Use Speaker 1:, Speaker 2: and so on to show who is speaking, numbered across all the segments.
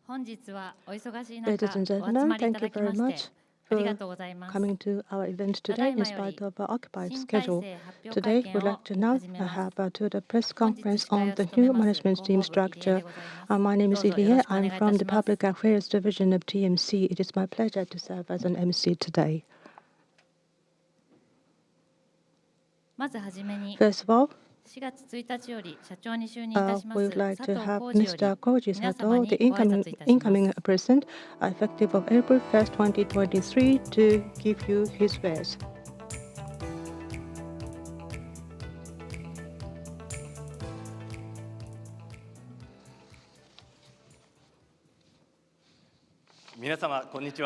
Speaker 1: Ladies and gentlemen, thank you very much for coming to our event today in spite of our occupied schedule. Today, we'd like to now have the press conference on the new management team structure. My name is Ilie. I'm from the Public Affairs Division of TMC. It is my pleasure to serve as an MC today. First of all, we would like to have Mr. Koji Sato, the incoming president, effective of April 1st, 2023, to give you his words.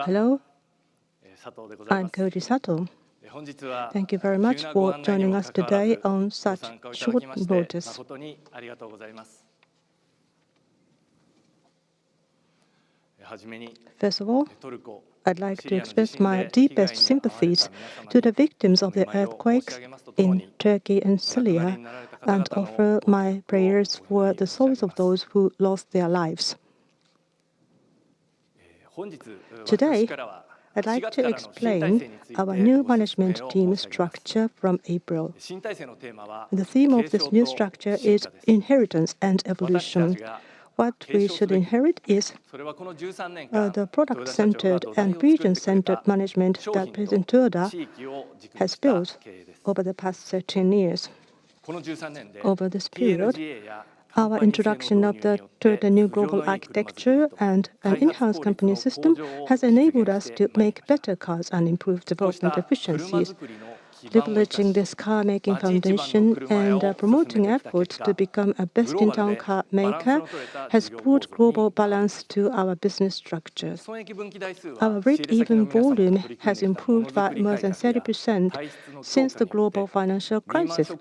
Speaker 1: Hello, I'm Koji Sato. Thank you very much for joining us today on such short notice. First of all, I'd like to express my deepest sympathies to the victims of the earthquakes in Turkey and Syria and offer my prayers for the souls of those who lost their lives. Today, I'd like to explain our new management team structure from April. The theme of this new structure is inheritance and evolution. What we should inherit is the product-centered and region-centered management that President Toyoda has built over the past 13 years. Over this period, our introduction of the new global architecture and an in-house company system has enabled us to make better cars and improve development efficiencies. Leveraging this car-making foundation and promoting efforts to become a best-in-town car maker has brought global balance to our business structures. Our break-even volume has improved by more than 30% since the global financial crisis,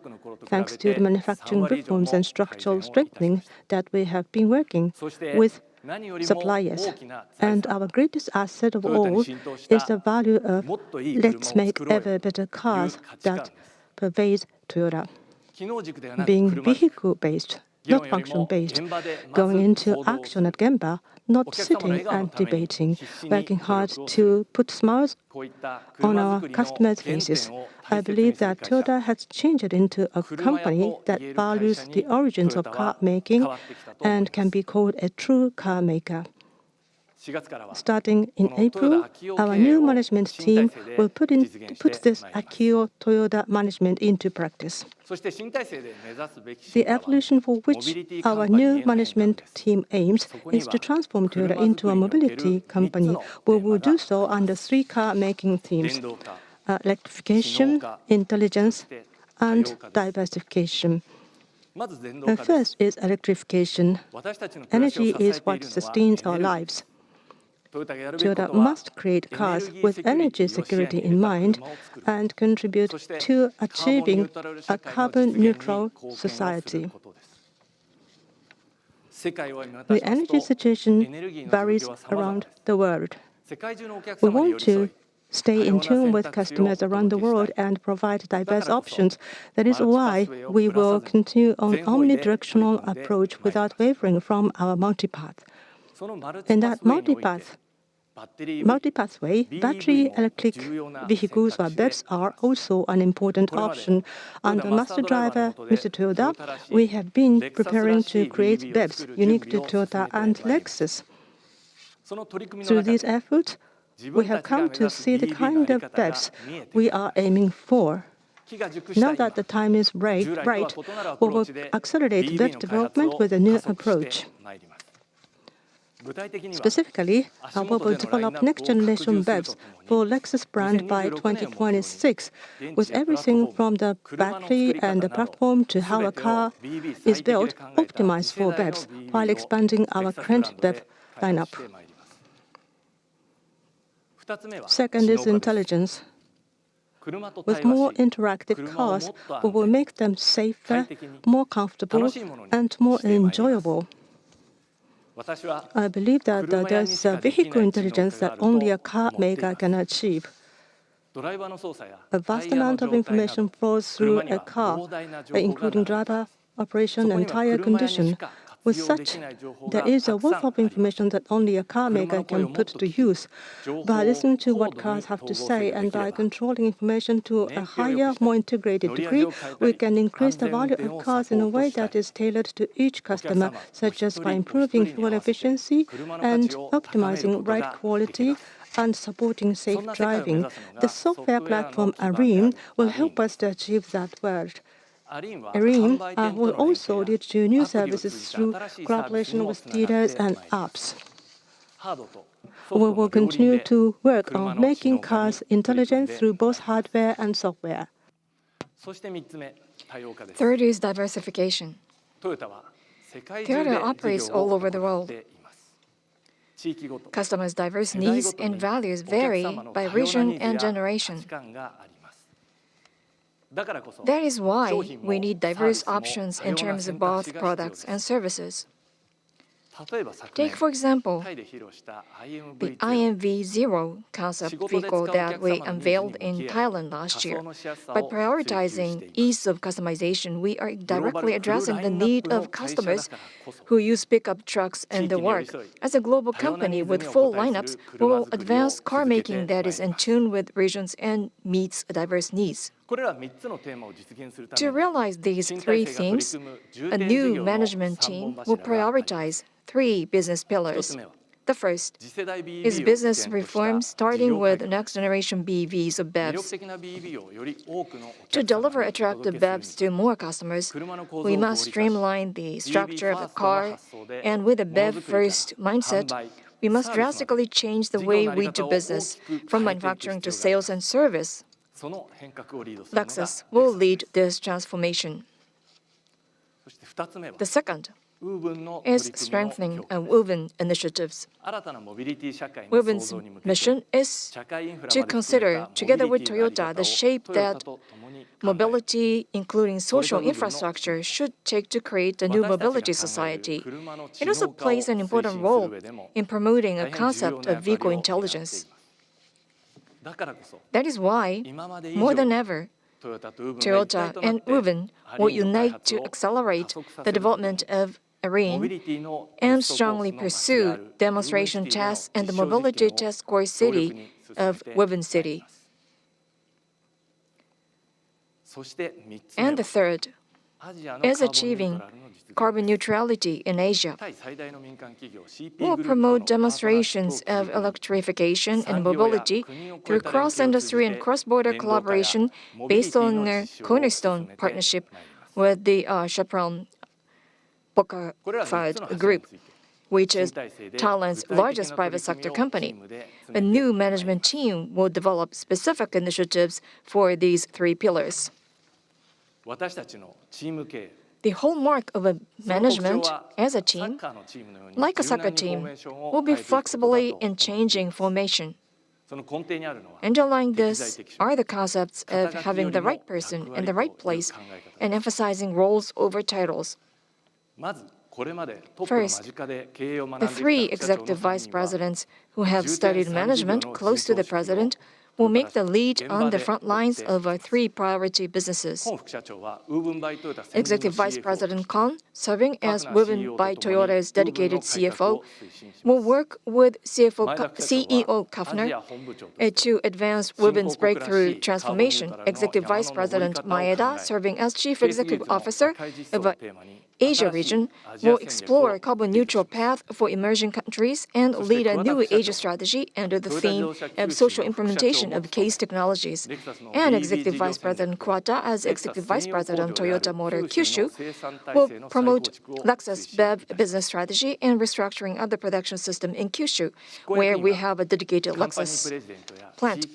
Speaker 1: thanks to the manufacturing reforms and structural strengthening that we have been working with suppliers. And our greatest asset of all is the value of "let's make ever better cars" that pervades Toyota. Being vehicle-based, not function-based, going into action at Gemba, not sitting and debating, working hard to put smiles on our customers' faces. I believe that Toyota has changed into a company that values the origins of car making and can be called a true car maker. Starting in April, our new management team will put this Akio Toyoda management into practice. The evolution for which our new management team aims is to transform Toyota into a mobility company. We will do so under 3 car-making themes: electrification, intelligence, and diversification. First is electrification. Energy is what sustains our lives. Toyota must create cars with energy security in mind and contribute to achieving a carbon-neutral society. The energy situation varies around the world. We want to stay in tune with customers around the world and provide diverse options. That is why we will continue on omnidirectional approach without wavering from our multipath. In that multipathway, battery electric vehicles or BEVs are also an important option. Under Master Driver Mr. Toyoda, we have been preparing to create BEVs unique to Toyota and Lexus. Through these efforts, we have come to see the kind of BEVs we are aiming for. Now that the time is right, we will accelerate BEV development with a new approach. Specifically, we will develop next-generation BEVs for Lexus brand by 2026, with everything from the battery and the platform to how a car is built optimized for BEVs, while expanding our current BEV lineup. Second is intelligence. With more interactive cars, we will make them safer, more comfortable, and more enjoyable. I believe that there's vehicle intelligence that only a car maker can achieve. A vast amount of information flows through a car, including driver, operation, and tire condition. With such, there is a wealth of information that only a car maker can put to use. By listening to what cars have to say and by controlling information to a higher, more integrated degree, we can increase the value of cars in a way that is tailored to each customer, such as by improving fuel efficiency and optimizing ride quality and supporting safe driving. The software platform ARIM will help us to achieve that goal. ARIM will also lead to new services through collaboration with dealers and apps. We will continue to work on making cars intelligent through both hardware and software.
Speaker 2: Third is diversification. Toyota operates all over the world. Customers' diverse needs and values vary by region and generation. That is why we need diverse options in terms of both products and services. Take, for example, the IMV-0 concept vehicle that we unveiled in Thailand last year. By prioritizing ease of customization, we are directly addressing the need of customers who use pickup trucks and their work. As a global company with full lineups, we will advance car making that is in tune with regions and meets diverse needs. To realize these three themes, a new management team will prioritize three business pillars. The first is business reform, starting with next-generation BEVs of BEVs. To deliver attractive BEVs to more customers, we must streamline the structure of the car, and with a BEV-first mindset, we must drastically change the way we do business, from manufacturing to sales and service. Lexus will lead this transformation. The second is strengthening woven initiatives. Woven's mission is to consider, together with Toyota, the shape that mobility, including social infrastructure, should take to create a new mobility society. It also plays an important role in promoting a concept of vehicle intelligence. That is why, more than ever, Toyota and Woven will unite to accelerate the development of ARIM and strongly pursue demonstration tests and the mobility test core city of Woven City. And the third is achieving carbon neutrality in Asia. We'll promote demonstrations of electrification and mobility through cross-industry and cross-border collaboration based on a cornerstone partnership with the Chevron Bokafad Group, which is Thailand's largest private sector company. A new management team will develop specific initiatives for these three pillars. The hallmark of a management as a team, like a soccer team, will be flexibly in changing formation. Underlying this are the concepts of having the right person in the right place and emphasizing roles over titles. First, the three executive vice presidents who have studied management close to the president will make the lead on the front lines of our three priority businesses. Executive Vice President Kon, serving as Woven by Toyota's dedicated CFO, will work with CEO Kafner to advance Woven's breakthrough transformation. Executive Vice President Maeda, serving as Chief Executive Officer of Asia region, will explore a carbon-neutral path for emerging countries and lead a new Asia strategy under the theme of social implementation of CASE technologies. And Executive Vice President Kuwata, as Executive Vice President Toyota Motor Kyushu, will promote Lexus BEV business strategy and restructuring of the production system in Kyushu, where we have a dedicated Lexus plant.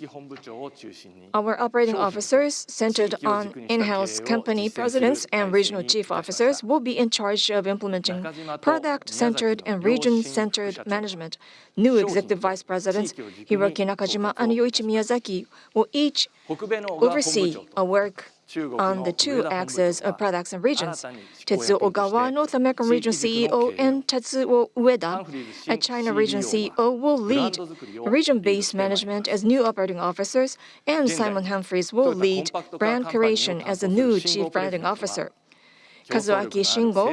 Speaker 2: Our operating officers, centered on in-house company presidents and regional chief officers, will be in charge of implementing product-centered and region-centered management. New executive vice presidents, Hiroki Nakajima and Yoichi Miyazaki, will each oversee our work on the two axes of products and regions. Tetsuo Ogawa, North American Region CEO, and Tetsuo Ueda, a China Region CEO, will lead region-based management as new operating officers, and Simon Humphries will lead brand creation as a new chief branding officer. Kazuaki Shingo,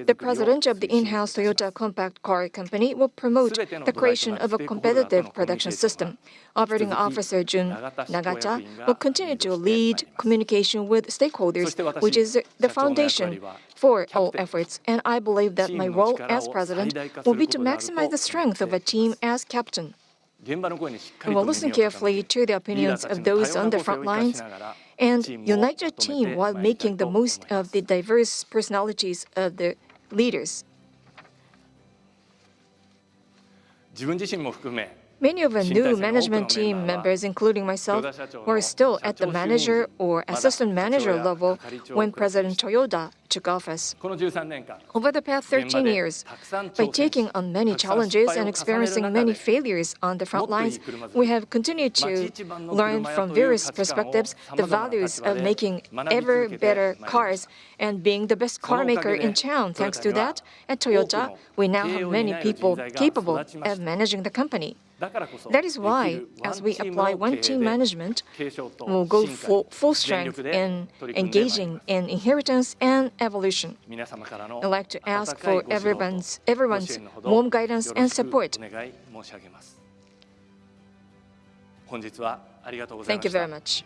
Speaker 2: the president of the in-house Toyota compact car company, will promote the creation of a competitive production system. Operating Officer Jun Nagata will continue to lead communication with stakeholders, which is the foundation for all efforts. And I believe that my role as president will be to maximize the strength of a team as captain. We will listen carefully to the opinions of those on the front lines and unite the team while making the most of the diverse personalities of the leaders. Many of the new management team members, including myself, were still at the manager or assistant manager level when President Toyoda took office. Over the past 13 years, by taking on many challenges and experiencing many failures on the front lines, we have continued to learn from various perspectives the values of making ever better cars and being the best car maker in town. Thanks to that, at Toyota, we now have many people capable of managing the company. That is why, as we apply one-team management, we'll go full strength in engaging in inheritance and evolution. I'd like to ask for everyone's warm guidance and support. Thank you very much.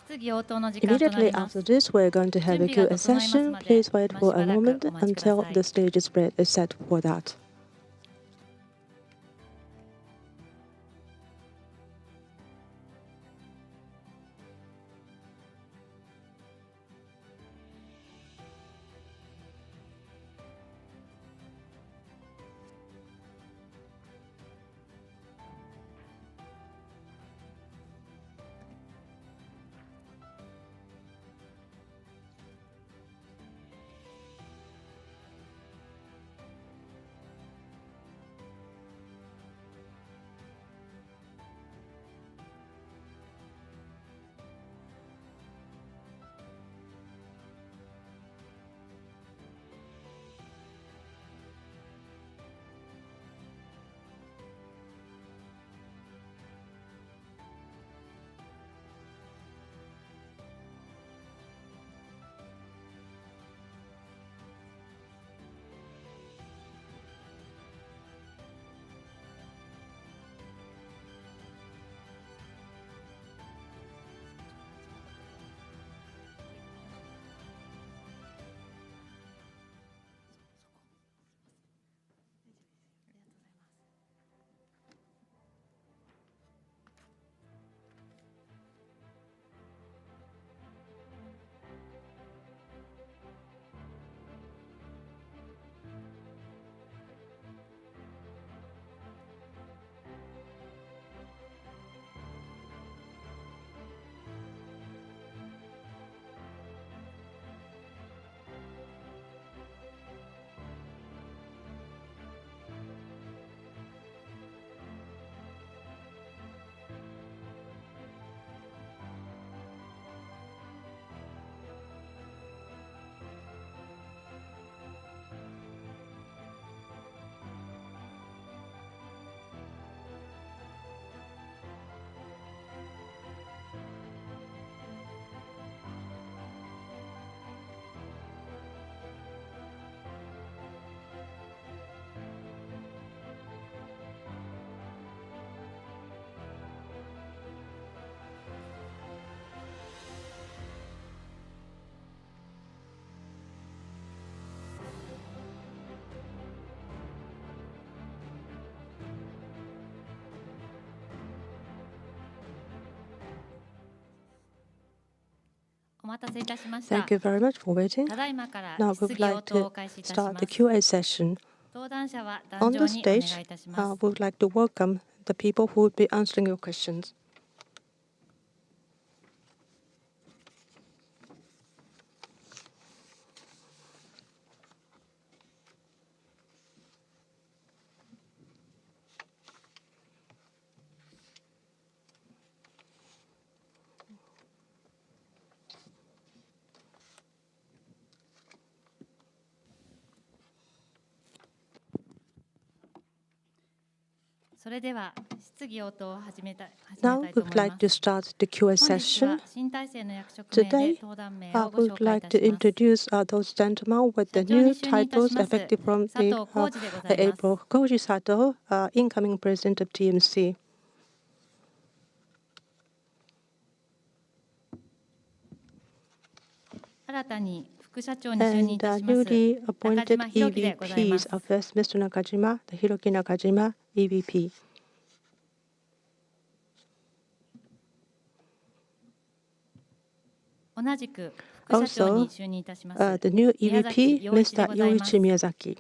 Speaker 1: Immediately after this, we're going to have a Q&A session. Please wait for a moment until the stage is set for that. Thank you very much for waiting. Now we would like to start the Q&A session. On the stage, we would like to welcome the people who would be answering your questions. Now we would like to start the Q&A session. Today, we would like to introduce those gentlemen with the new titles effective from the April. Koji Sato, incoming president of TMC. And newly appointed EVPs are first Mr. Nakajima, Hiroki Nakajima, EVP. Also, the new EVP, Mr. Yoichi Miyazaki.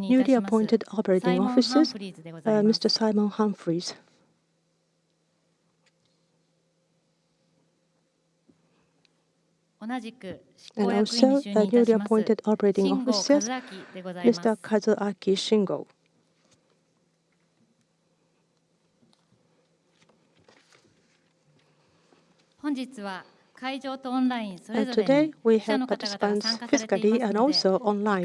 Speaker 1: Newly appointed operating officers, Mr. Simon Humphries. And also, newly appointed operating officers, Mr. Kazuaki Shingo. Today, we have participants physically and also online.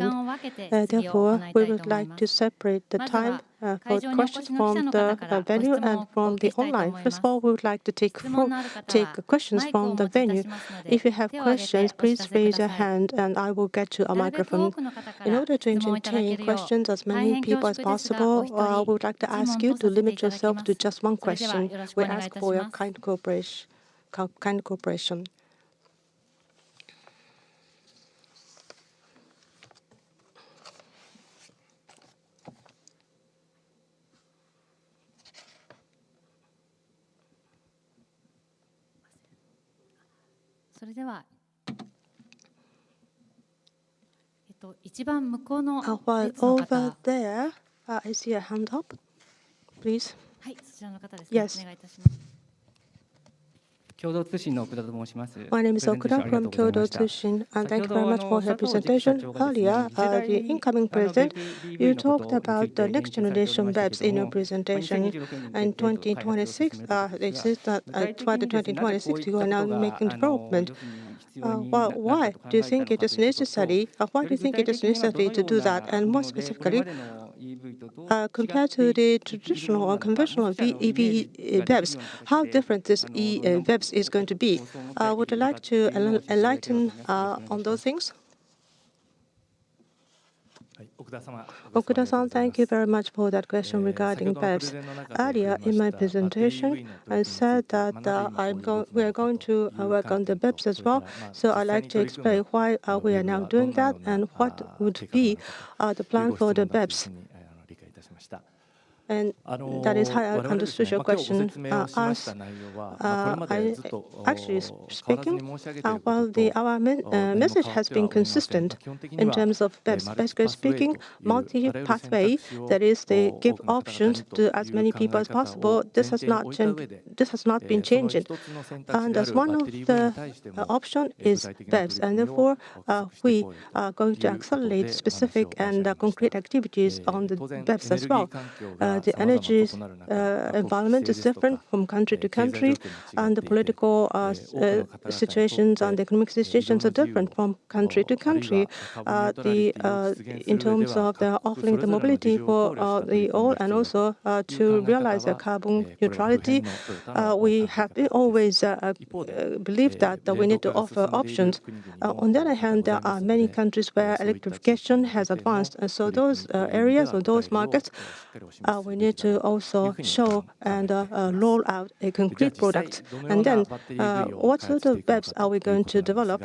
Speaker 1: Therefore, we would like to separate the time for questions from the venue and from the online. First of all, we would like to take questions from the venue. If you have questions, please raise your hand and I will get you a microphone. In order to entertain questions as many people as possible, we would like to ask you to limit yourself to just one question. We ask for your kind cooperation. While over there, I see a hand up. Please. Yes. My name is Okuda from Kyodo Tsushin, and thank you very much for your presentation. Earlier, the incoming president, you talked about the next generation BEPS in your presentation. In 2026, it says that by the 2026, you are now making development. Well, why do you think it is necessary? Why do you think it is necessary to do that? And more specifically, compared to the traditional or conventional EV BEPS, how different this BEPS is going to be? Would you like to enlighten on those things? Okuda-san, thank you very much for that question regarding BEPS. Earlier in my presentation, I said that we are going to work on the BEPS as well. So I'd like to explain why we are now doing that and what would be the plan for the BEPS. And that is how I understood your question. Actually speaking, while our message has been consistent in terms of BEPS, basically speaking, multi-pathway, that is, they give options to as many people as possible. This has not been changed. And as one of the option is BEPS, and therefore we are going to accelerate specific and concrete activities on the BEPS as well. The energy environment is different from country to country, and the political situations and the economic situations are different from country to country. In terms of offering the mobility for the all, and also to realize carbon neutrality, we have always believed that we need to offer options. On the other hand, there are many countries where electrification has advanced, and so those areas or those markets, we need to also show and roll out a concrete product. And then, what sort of BEPS are we going to develop?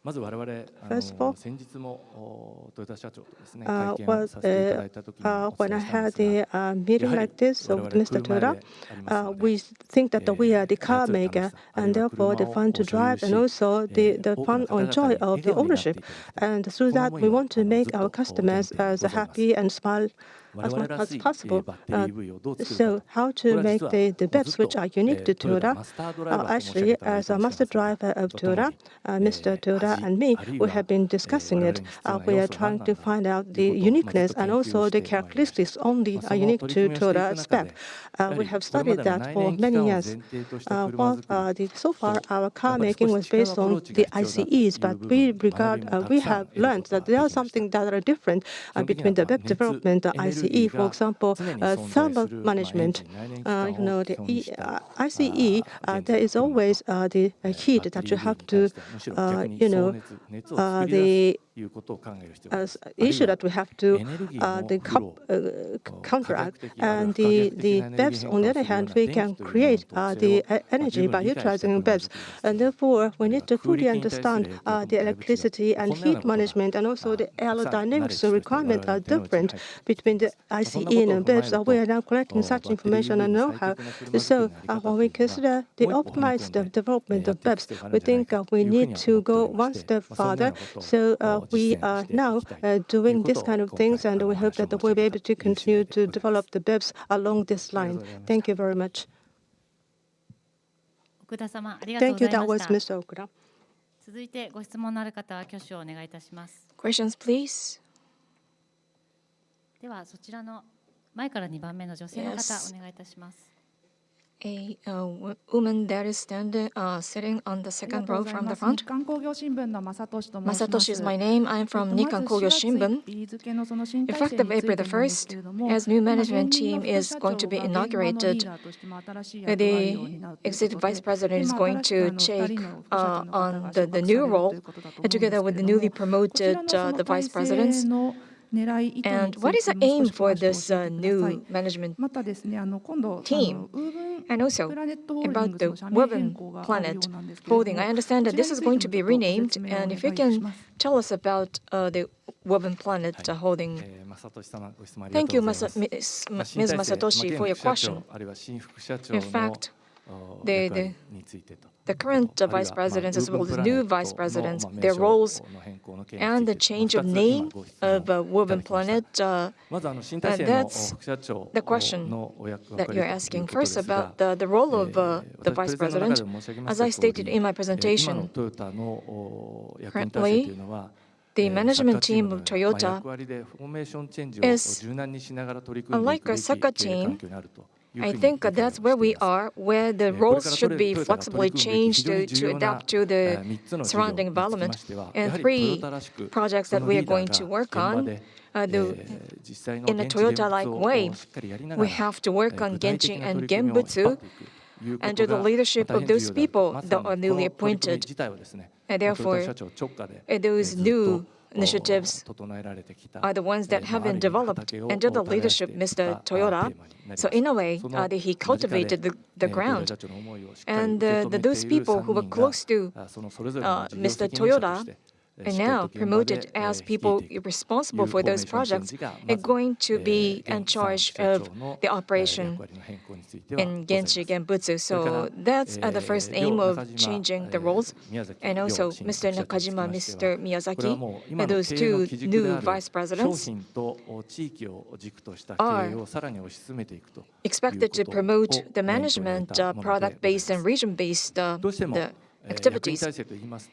Speaker 1: First of all, when I had a meeting like this with Mr. Toda, we think that we are the car maker, and therefore the fun to drive, and also the fun or joy of the ownership. And through that, we want to make our customers as happy and smile as much as possible. So how to make the BEVs which are unique to Toyota? Actually, as a master driver of Toyota, Mr. Toyota and me, we have been discussing it. We are trying to find out the uniqueness and also the characteristics only are unique to Toyota spec. We have studied that for many years. So far, our car making was based on the ICEs, but we have learned that there are something that are different between the BEV development, the ICE, for example, thermal management. The ICE, there is always the heat that you have to, the issue that we have to counteract. And the BEVs, on the other hand, we can create the energy by utilizing BEVs. And therefore, we need to fully understand the electricity and heat management, and also the aerodynamics requirements are different between the ICE and BEVs. We are now collecting such information and know-how. So when we consider the optimized development of BEVs, we think we need to go one step further. So we are now doing this kind of things, and we hope that we'll be able to continue to develop the BEVs along this line. Thank you very much. Thank you. That was Mr. Okuda.
Speaker 2: Questions, please.
Speaker 3: ではそちらの前から2番目の女性の方お願いいたします。
Speaker 2: A woman that is sitting on the second row from the front. Masatoshi is my name. I'm from Nikkan Kogyo Shimbun. Effective April the 1st, as new management team is going to be inaugurated, the executive vice president is going to take on the new role together with the newly promoted the vice presidents. And what is the aim for this new management team? And also about the Woven Planet Holding. I understand that this is going to be renamed, and if you can tell us about the Woven Planet Holding. Thank you, Ms. Masatoshi, for your question. In fact, the current vice presidents as well as new vice presidents, their roles and the change of name of Woven Planet, that's the question that you're asking. First, about the role of the vice president. As I stated in my presentation, currently, the management team of Toyota is like a soccer team. I think that's where we are, where the roles should be flexibly changed to adapt to the surrounding environment. And 3 projects that we are going to work on, in a Toyota-like way, we have to work on Genshin and Genbutsu under the leadership of those people that are newly appointed. And therefore, those new initiatives are the ones that have been developed under the leadership of Mr. Toyota. So in a way, he cultivated the ground. And those people who were close to Mr. Toyota are now promoted as people responsible for those projects are going to be in charge of the operation in Genshin Genbutsu. So that's the first aim of changing the roles. And also Mr. Nakajima, Mr. Miyazaki, those 2 new vice presidents are expected to promote the management product-based and region-based activities.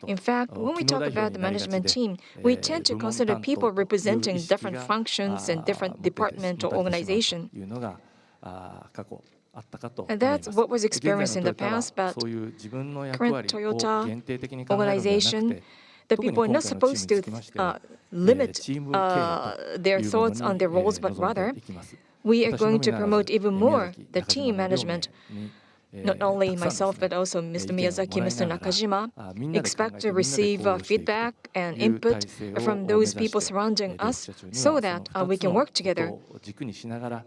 Speaker 2: In fact, when we talk about the management team, we tend to consider people representing different functions and different department or organization. And that's what was experienced in the past, but current Toyota organization, the people are not supposed to limit their thoughts on their roles, but rather we are going to promote even more the team management. Not only myself, but also Mr. Miyazaki, Mr. Nakajima, expect to receive feedback and input from those people surrounding us so that we can work together.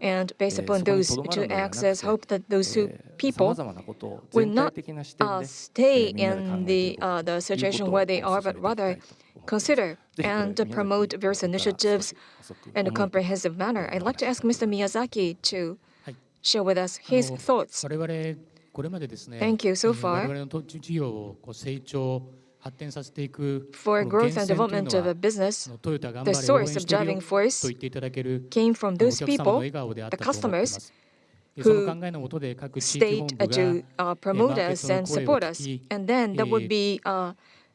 Speaker 2: And based upon those 2 axes, hope that those 2 people will not stay in the situation where they are, but rather consider and promote various initiatives in a comprehensive manner. I'd like to ask Mr. Miyazaki to share with us his thoughts. Thank you. So far, For growth and development of a business, the source of driving force came from those people, the customers, who stayed to promote us and support us. And then that would be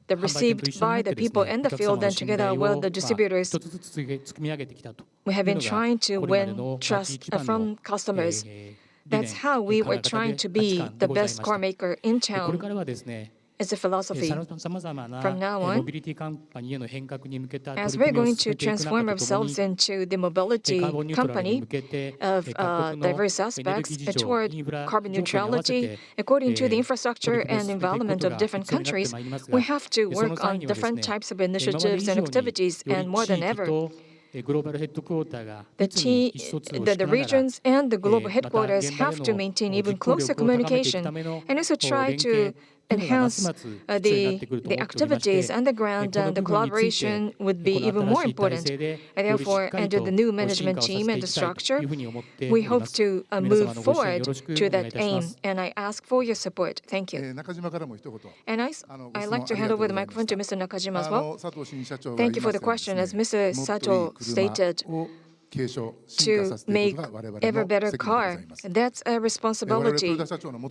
Speaker 2: received by the people in the field, and together with the distributors, we have been trying to win trust from customers. That's how we were trying to be the best car maker in town. As a philosophy. From now on, as we're going to transform ourselves into the mobility company of diverse aspects toward carbon neutrality, according to the infrastructure and environment of different countries, we have to work on different types of initiatives and activities, and more than ever, the regions and the global headquarters have to maintain even closer communication and also try to enhance the activities on the ground, and the collaboration would be even more important. And therefore, under the new management team and the structure, we hope to move forward to that aim. And I ask for your support. Thank you. And I'd like to hand over the microphone to Mr. Nakajima as well. Thank you for the question. As Mr. Sato stated, to make ever better car, that's a responsibility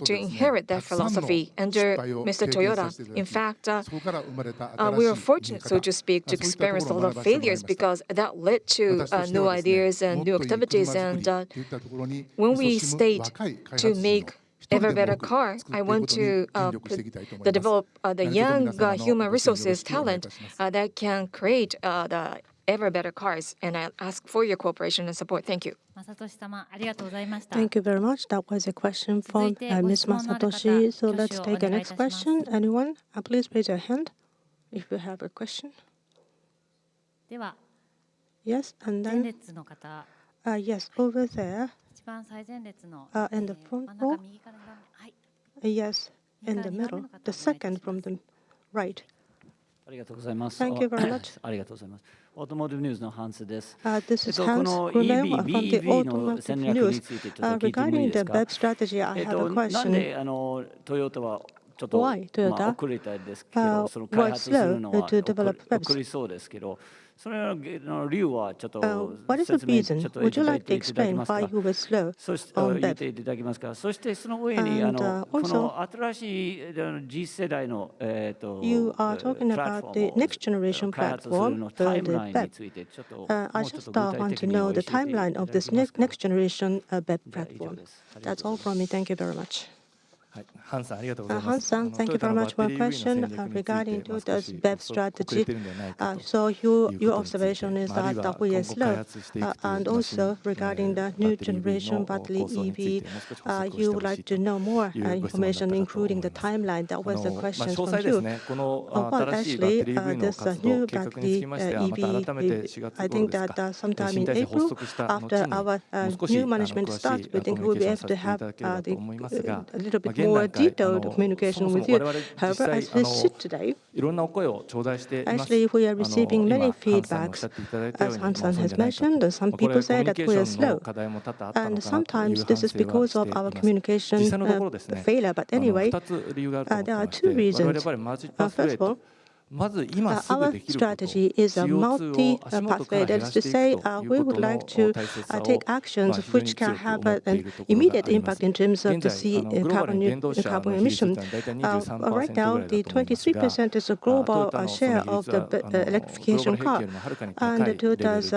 Speaker 2: to inherit that philosophy under Mr. Toyota. In fact, we were fortunate, so to speak, to experience a lot of failures because that led to new ideas and new activities. And when we state to make ever better car, I want to develop the young human resources talent that can create the ever better cars, and I ask for your cooperation and support. Thank you.
Speaker 1: Thank you very much. That was a question from Ms. Masatoshi. So let's take the next question. Anyone? Please raise your hand if you have a question. Yes, and then yes, over there in the front row. Yes, in the middle, the second from the right. Thank you very much. This is Hans Grunel from the Automotive News. Regarding the BEV strategy, I have a question. Why Toyota was slow to develop BEVs? What is the reason? Would you like to explain why you were slow on BEV? And also, you are talking about the next generation platform for the BEV. I just want to know the timeline of this next generation BEV platform. That's all from me. Thank you very much. Hans-san, thank you very much for your question regarding Toyota's BEV strategy. So your observation is that we are slow. And also regarding the new generation battery EV, you would like to know more information, including the timeline. That was the question from you. Well, actually, this new battery EV, I think that sometime in April, after our new management starts, we think we'll be able to have a little bit more detailed communication with you. However, as we sit today, actually we are receiving many feedbacks. As Hans-san has mentioned, some people say that we are slow. And sometimes this is because of our communication failure. But anyway, there are two reasons. First of all, our strategy is a multi-pathway. That is to say, we would like to take actions which can have an immediate impact in terms of the carbon emission. Right now, the 23% is a global share of the electrification car, and Toyota's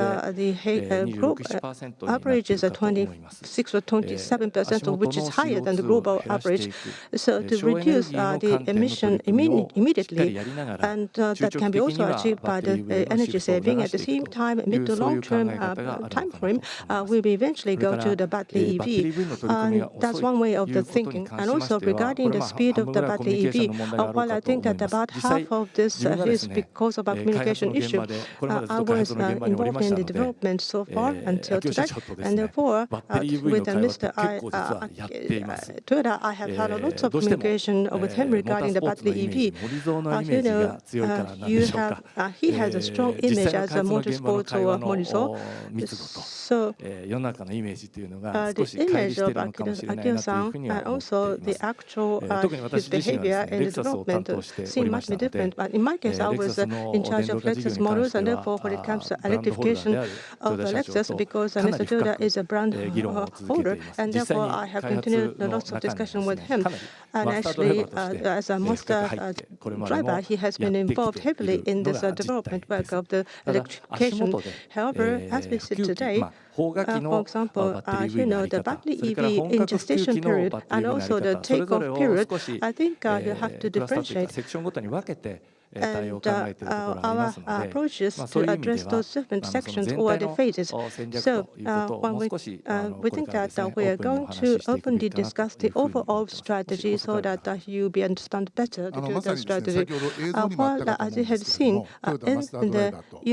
Speaker 1: average is 26 or 27%, which is higher than the global average. So to reduce the emission immediately, and that can be also achieved by the energy saving. At the same time, mid to long-term time frame, we will eventually go to the battery EV. And that's one way of the thinking. And also regarding the speed of the battery EV, while I think that about half of this is because of our communication issue, I was involved in the development so far until today. And therefore, with Mr. Toyota, I have had a lot of communication with him regarding the battery EV. You know,
Speaker 4: 強いからなんで
Speaker 1: you
Speaker 4: しょうか。
Speaker 1: he has a strong
Speaker 4: 実
Speaker 1: image
Speaker 4: 際の
Speaker 1: as
Speaker 4: 開
Speaker 1: a
Speaker 4: 発の現場の
Speaker 1: motorsport
Speaker 4: 会話
Speaker 1: monitor.
Speaker 4: の密度と
Speaker 1: So
Speaker 4: 世の中のイメージというのが
Speaker 1: the
Speaker 4: 少し乖離
Speaker 1: image
Speaker 4: してい
Speaker 1: of
Speaker 4: るのかもしれないなという
Speaker 1: Akio-san
Speaker 4: ふうには
Speaker 1: and
Speaker 4: 思って
Speaker 1: also
Speaker 4: いま
Speaker 1: the
Speaker 4: す。
Speaker 1: actual
Speaker 4: 特に
Speaker 1: his
Speaker 4: 私自身はです
Speaker 1: behavior
Speaker 4: ね、
Speaker 1: and
Speaker 4: レ
Speaker 1: the
Speaker 4: クサスを担
Speaker 1: development
Speaker 4: 当してお
Speaker 1: seem
Speaker 4: りま
Speaker 1: much
Speaker 4: した
Speaker 1: be
Speaker 4: ので、
Speaker 1: different. But in my case, I
Speaker 4: レクサ
Speaker 1: was
Speaker 4: スの
Speaker 1: in
Speaker 4: 電
Speaker 1: charge
Speaker 4: 動
Speaker 1: of
Speaker 4: 化事業
Speaker 1: Lexus
Speaker 4: に関
Speaker 1: models
Speaker 4: して
Speaker 1: and
Speaker 4: は
Speaker 1: therefore when it comes to
Speaker 4: ブランドホルダー
Speaker 1: electrification
Speaker 4: である
Speaker 1: of
Speaker 4: 豊田社長
Speaker 1: Lexus
Speaker 4: と
Speaker 1: because
Speaker 4: かなり
Speaker 1: Mr.
Speaker 4: 深
Speaker 1: Toda
Speaker 4: く
Speaker 1: is a brand
Speaker 4: 議論を続けて
Speaker 1: holder
Speaker 4: います。
Speaker 1: and
Speaker 4: 実際
Speaker 1: therefore
Speaker 4: に
Speaker 1: I have
Speaker 4: 開発
Speaker 1: continued
Speaker 4: の
Speaker 1: lots of
Speaker 4: 中には
Speaker 1: discussion
Speaker 4: で
Speaker 1: with
Speaker 4: すね、
Speaker 1: him.
Speaker 4: かなり
Speaker 1: And
Speaker 4: マスタードライバ
Speaker 1: actually,
Speaker 4: ーとして
Speaker 1: as a
Speaker 4: 深く
Speaker 1: master
Speaker 4: 入ってこれまでも
Speaker 1: driver,
Speaker 4: や
Speaker 1: he has
Speaker 4: って
Speaker 1: been
Speaker 4: き
Speaker 1: involved
Speaker 4: てい
Speaker 1: heavily
Speaker 4: る
Speaker 1: in
Speaker 4: の
Speaker 1: this
Speaker 4: が実
Speaker 1: development
Speaker 4: 態で
Speaker 1: work
Speaker 4: す。
Speaker 1: of the
Speaker 4: ただ足
Speaker 1: electrification.
Speaker 4: 元で
Speaker 1: However, as we
Speaker 4: 普
Speaker 1: see
Speaker 4: 及期、
Speaker 1: today,
Speaker 4: 邦楽器
Speaker 1: for
Speaker 4: の
Speaker 1: example,
Speaker 4: バッテリー EV のあり
Speaker 1: the
Speaker 4: 方、
Speaker 1: battery
Speaker 4: それから
Speaker 1: EV
Speaker 4: 本
Speaker 1: in
Speaker 4: 格普及
Speaker 1: gestation
Speaker 4: 期の
Speaker 1: period
Speaker 4: バッテリ
Speaker 1: and
Speaker 4: ー EV のあ
Speaker 1: also
Speaker 4: り
Speaker 1: the
Speaker 4: 方、それぞれ
Speaker 1: takeoff
Speaker 4: を
Speaker 1: period,
Speaker 4: 少し
Speaker 1: I think you have to
Speaker 4: クラスターというか
Speaker 1: differentiate
Speaker 4: セクションごとに分けて対応
Speaker 1: and
Speaker 4: を考えているところがありま
Speaker 1: our
Speaker 4: すので、
Speaker 1: approaches
Speaker 4: そう
Speaker 1: to
Speaker 4: いう意味で
Speaker 1: address
Speaker 4: は
Speaker 1: those different
Speaker 4: その
Speaker 1: sections
Speaker 4: 全
Speaker 1: or
Speaker 4: 体
Speaker 1: the
Speaker 4: の
Speaker 1: phases.
Speaker 4: 戦略
Speaker 1: So
Speaker 4: ということを
Speaker 1: when
Speaker 4: もう
Speaker 1: we
Speaker 4: 少し
Speaker 1: we
Speaker 4: これ
Speaker 1: think
Speaker 4: からです
Speaker 1: that
Speaker 4: ね、
Speaker 1: we
Speaker 4: オ
Speaker 1: are
Speaker 4: ープンにお
Speaker 1: going
Speaker 4: 話
Speaker 1: to
Speaker 4: ししていくべ
Speaker 1: openly
Speaker 4: きかな
Speaker 1: discuss
Speaker 4: とい
Speaker 1: the
Speaker 4: うふうに思
Speaker 1: overall
Speaker 4: ってます。もし
Speaker 1: strategy
Speaker 4: お
Speaker 1: so
Speaker 4: 疲れな
Speaker 1: that
Speaker 4: ら
Speaker 1: you be understand better to
Speaker 5: ま
Speaker 1: do
Speaker 5: さ
Speaker 1: the
Speaker 5: にですね、
Speaker 1: strategy.
Speaker 5: 先ほど映像にもあったかと
Speaker 1: As
Speaker 5: 思う
Speaker 1: you
Speaker 5: んで
Speaker 1: had
Speaker 5: すけれど
Speaker 1: seen
Speaker 5: も、トヨタ
Speaker 1: in
Speaker 5: マスタードライ
Speaker 1: the
Speaker 5: バーと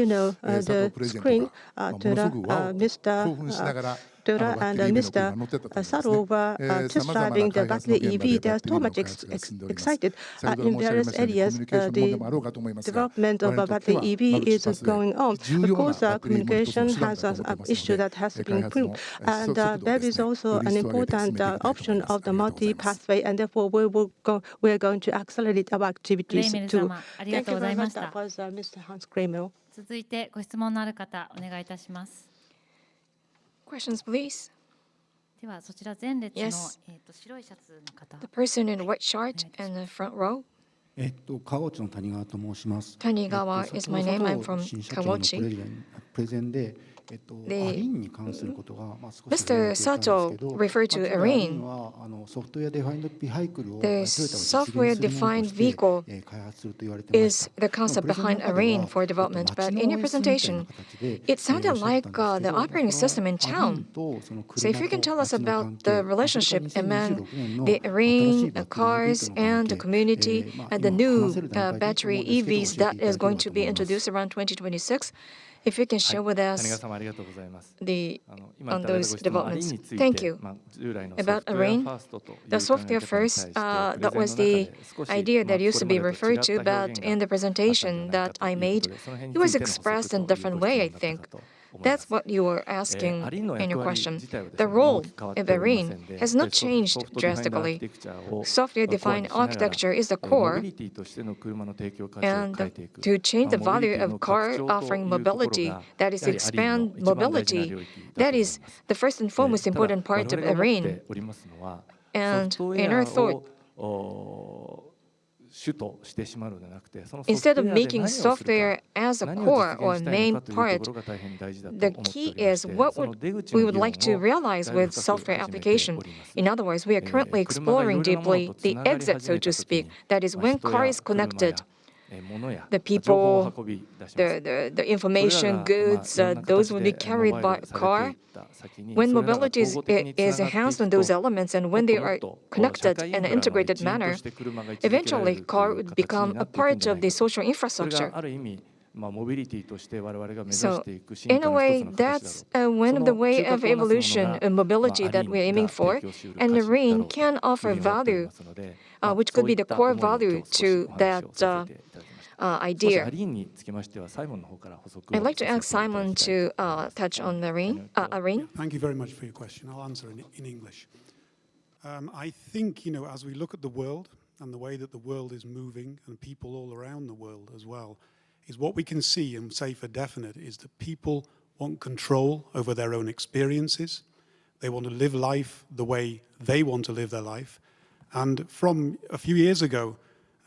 Speaker 1: the
Speaker 5: 佐藤プレジェント
Speaker 1: screen
Speaker 5: がものすごくワオと
Speaker 1: Mr.
Speaker 5: 興奮しながら
Speaker 1: Toda
Speaker 5: バッ
Speaker 1: and
Speaker 5: テリー EV の車
Speaker 1: Mr.
Speaker 5: 乗ってたと思います
Speaker 1: Sato
Speaker 5: ね。
Speaker 1: were
Speaker 5: さ
Speaker 1: test
Speaker 5: まざま
Speaker 1: driving
Speaker 5: な
Speaker 1: the
Speaker 5: 開発の
Speaker 1: battery
Speaker 5: 現場で
Speaker 1: EV.
Speaker 5: バ
Speaker 1: They
Speaker 5: ッ
Speaker 1: are
Speaker 5: テ
Speaker 1: so
Speaker 5: リーの
Speaker 1: much
Speaker 5: 開発が進んでおります。
Speaker 1: excited
Speaker 5: 先ほど
Speaker 1: in
Speaker 5: 申し上げ
Speaker 1: various
Speaker 5: ましたようにコミュ
Speaker 1: areas.
Speaker 5: ニケーション問題
Speaker 1: The
Speaker 5: もあろうかと思いますが、
Speaker 1: development
Speaker 5: 我
Speaker 1: of
Speaker 5: 々
Speaker 1: a
Speaker 5: にとって
Speaker 1: battery
Speaker 5: は
Speaker 1: EV
Speaker 5: マルチ
Speaker 1: is
Speaker 5: パスで
Speaker 1: going on
Speaker 5: 重要な
Speaker 1: because
Speaker 5: バッテリーの一つの
Speaker 1: communication
Speaker 5: 手段
Speaker 1: has
Speaker 5: だと思って
Speaker 1: an
Speaker 5: ますの
Speaker 1: issue
Speaker 5: で、
Speaker 1: that has to be
Speaker 5: 開発
Speaker 1: improved.
Speaker 5: の
Speaker 1: And
Speaker 5: 速度を
Speaker 1: that
Speaker 5: で
Speaker 1: is
Speaker 5: すね、
Speaker 1: also
Speaker 5: より
Speaker 1: an
Speaker 5: 一層上げて
Speaker 1: important
Speaker 5: 進めていきたいと思い
Speaker 1: option
Speaker 5: ます。
Speaker 1: of
Speaker 5: あ
Speaker 1: the
Speaker 5: りがとうござい
Speaker 1: multi
Speaker 5: ます。
Speaker 1: pathway, and therefore we are going to accelerate our
Speaker 3: レイ
Speaker 1: activities
Speaker 3: メル
Speaker 1: too.
Speaker 3: 様、ありが
Speaker 1: Thank
Speaker 3: とう
Speaker 1: you
Speaker 3: ござ
Speaker 1: very
Speaker 3: いま
Speaker 1: much.
Speaker 3: した。
Speaker 1: That was Mr. Hans Kramer.
Speaker 3: 続いてご質問のある方、お願いいたします。
Speaker 2: Questions, please.
Speaker 3: ではそちら前列の、
Speaker 2: Yes.
Speaker 3: 白いシャツの方。
Speaker 2: The person in white shirt in the front row.
Speaker 6: 川内の谷川と申します。
Speaker 2: 谷川 is my name. I'm from
Speaker 6: 新社長の
Speaker 2: Kawachi.
Speaker 6: プレゼンで、アリ
Speaker 2: The
Speaker 6: ーンに関することが、少し
Speaker 2: Mr. Sato referred to
Speaker 6: アリ
Speaker 2: Arene.
Speaker 6: ーンはソフトウェアデファインドビハイクルを
Speaker 2: The
Speaker 6: トヨタが実現するものと
Speaker 2: software-defined
Speaker 6: して
Speaker 2: vehicle
Speaker 6: 開発すると言われてまし
Speaker 2: is
Speaker 6: た。
Speaker 2: the concept
Speaker 6: プレゼンの
Speaker 2: behind
Speaker 6: 中で
Speaker 2: Arene
Speaker 6: は
Speaker 2: for development, but
Speaker 6: 街の
Speaker 2: in your
Speaker 6: オアシスみたいな
Speaker 2: presentation,
Speaker 6: 形で
Speaker 2: it sounded
Speaker 6: おっしゃ
Speaker 2: like
Speaker 6: ったんですけ
Speaker 2: the
Speaker 6: ど、
Speaker 2: operating system in
Speaker 6: アリー
Speaker 2: town.
Speaker 6: ンとその
Speaker 2: So if you
Speaker 6: 車
Speaker 2: can
Speaker 6: と
Speaker 2: tell us
Speaker 6: 街の
Speaker 2: about
Speaker 6: 関
Speaker 2: the
Speaker 6: 係、
Speaker 2: relationship
Speaker 6: それから
Speaker 2: among
Speaker 6: 2026年の
Speaker 2: the
Speaker 6: 新しい
Speaker 2: Arene
Speaker 6: バッテリー
Speaker 2: cars
Speaker 6: の関
Speaker 2: and the
Speaker 6: 係、
Speaker 2: community
Speaker 6: 今
Speaker 2: and the
Speaker 6: 話
Speaker 2: new
Speaker 6: せる段階で
Speaker 2: battery
Speaker 6: いいと思うんですけど、
Speaker 2: EVs
Speaker 6: 教えていた
Speaker 2: that
Speaker 6: だ
Speaker 2: is
Speaker 6: けれ
Speaker 2: going
Speaker 6: ば
Speaker 2: to
Speaker 6: と
Speaker 2: be
Speaker 6: 思います。
Speaker 2: introduced around 2026, if you can
Speaker 4: はい、
Speaker 2: share with
Speaker 4: 谷川
Speaker 2: us
Speaker 4: 様ありがとうございます。
Speaker 2: the
Speaker 4: 今い
Speaker 2: on
Speaker 4: ただいた
Speaker 2: those
Speaker 4: ご質問、アリー
Speaker 2: developments.
Speaker 4: ンについ
Speaker 2: Thank
Speaker 4: て、
Speaker 2: you.
Speaker 4: 従来のソ
Speaker 2: About
Speaker 4: フトウェア
Speaker 2: Arene,
Speaker 4: ファーストという考え
Speaker 2: the
Speaker 4: 方
Speaker 2: software
Speaker 4: に対
Speaker 2: first,
Speaker 4: して、
Speaker 2: that
Speaker 4: プレゼン
Speaker 2: was
Speaker 4: の中
Speaker 2: the
Speaker 4: で少し
Speaker 2: idea that
Speaker 4: こ
Speaker 2: used
Speaker 4: れ
Speaker 2: to
Speaker 4: ま
Speaker 2: be
Speaker 4: でと
Speaker 2: referred
Speaker 4: 違っ
Speaker 2: to,
Speaker 4: た表
Speaker 2: but
Speaker 4: 現
Speaker 2: in the
Speaker 4: があったんじゃ
Speaker 2: presentation
Speaker 4: ないか
Speaker 2: that
Speaker 4: と
Speaker 2: I
Speaker 4: いうこ
Speaker 2: made,
Speaker 4: とで、その辺
Speaker 2: it
Speaker 4: につ
Speaker 2: was
Speaker 4: いての補足
Speaker 2: expressed
Speaker 4: とい
Speaker 2: in
Speaker 4: う
Speaker 2: a
Speaker 4: ご
Speaker 2: different
Speaker 4: 質
Speaker 2: way,
Speaker 4: 問
Speaker 2: I
Speaker 4: だった
Speaker 2: think.
Speaker 4: かと思いま
Speaker 2: That's
Speaker 4: す。
Speaker 2: what you were
Speaker 4: ア
Speaker 2: asking
Speaker 4: リーンの
Speaker 2: in
Speaker 4: 役
Speaker 2: your
Speaker 4: 割
Speaker 2: question.
Speaker 4: 自体はです
Speaker 2: The
Speaker 4: ね、もう
Speaker 2: role
Speaker 4: 大きく変わっ
Speaker 2: of
Speaker 4: ておりませ
Speaker 2: Arene
Speaker 4: んで、
Speaker 2: has not
Speaker 4: ソ
Speaker 2: changed
Speaker 4: フトデファインドアーキ
Speaker 2: drastically.
Speaker 4: テクチャを
Speaker 2: Software-defined
Speaker 4: コアにしながら
Speaker 2: architecture is the
Speaker 4: モ
Speaker 2: core,
Speaker 4: ビリティとしての車の提供価値を
Speaker 2: and
Speaker 4: 変えていく。
Speaker 2: to change the
Speaker 4: モビリ
Speaker 2: value
Speaker 4: ティ
Speaker 2: of
Speaker 4: の
Speaker 2: car
Speaker 4: 拡張と
Speaker 2: offering
Speaker 4: いうところ
Speaker 2: mobility,
Speaker 4: が
Speaker 2: that is
Speaker 4: やはりアリーンの
Speaker 2: expand
Speaker 4: 一番大事な
Speaker 2: mobility.
Speaker 4: 領域だと
Speaker 2: That
Speaker 4: 思いま
Speaker 2: is
Speaker 4: す。
Speaker 2: the first and foremost
Speaker 4: ただ
Speaker 2: important
Speaker 4: 我
Speaker 2: part of
Speaker 4: 々が思っ
Speaker 2: Arene.
Speaker 4: ておりますのは、ソフ
Speaker 2: And
Speaker 4: トウ
Speaker 2: in
Speaker 4: ェ
Speaker 2: our
Speaker 4: ア
Speaker 2: thought,
Speaker 4: を主としてしまうのではなくて、そのソフ
Speaker 2: instead
Speaker 4: ト
Speaker 2: of
Speaker 4: ウェアで
Speaker 2: making
Speaker 4: 何をするか、
Speaker 2: software as a
Speaker 4: 何を
Speaker 2: core
Speaker 4: 実
Speaker 2: or
Speaker 4: 現したい
Speaker 2: main
Speaker 4: のかというと
Speaker 2: part,
Speaker 4: ころが大変大事だと
Speaker 2: the
Speaker 4: 思ってお
Speaker 2: key
Speaker 4: りま
Speaker 2: is
Speaker 4: して、
Speaker 2: what
Speaker 4: その
Speaker 2: would
Speaker 4: 出口
Speaker 2: we
Speaker 4: の
Speaker 2: would
Speaker 4: 議論
Speaker 2: like to
Speaker 4: を
Speaker 2: realize
Speaker 4: だいぶ
Speaker 2: with
Speaker 4: 深く
Speaker 2: software
Speaker 4: 始めて
Speaker 2: application.
Speaker 4: おります。
Speaker 2: In other words, we are currently
Speaker 4: 車がいろ
Speaker 2: exploring
Speaker 4: いろなもの
Speaker 2: deeply
Speaker 4: とつ
Speaker 2: the
Speaker 4: ながり
Speaker 2: exit,
Speaker 4: 始
Speaker 2: so
Speaker 4: め
Speaker 2: to
Speaker 4: たとき
Speaker 2: speak.
Speaker 4: に、
Speaker 2: That is when
Speaker 4: 人
Speaker 2: car
Speaker 4: や
Speaker 2: is
Speaker 4: 車
Speaker 2: connected,
Speaker 4: や物や
Speaker 2: the
Speaker 4: 情報
Speaker 2: people,
Speaker 4: を運び出します
Speaker 2: the information, goods, those will be carried by car. When mobility is enhanced on those elements and when they are connected in an integrated manner, eventually car would become a part of the social infrastructure. So, in a way, that's one of the way of evolution and mobility that we're aiming for, and Arene can offer value, which could be the core value to that idea. I'd like to ask Simon to touch on Arene.
Speaker 7: Thank you very much for your question. I'll answer in English. I think, as we look at the world and the way that the world is moving and people all around the world as well, is what we can see and say for definite is that people want control over their own experiences. They want to live life the way they want to live their life. And from a few years ago,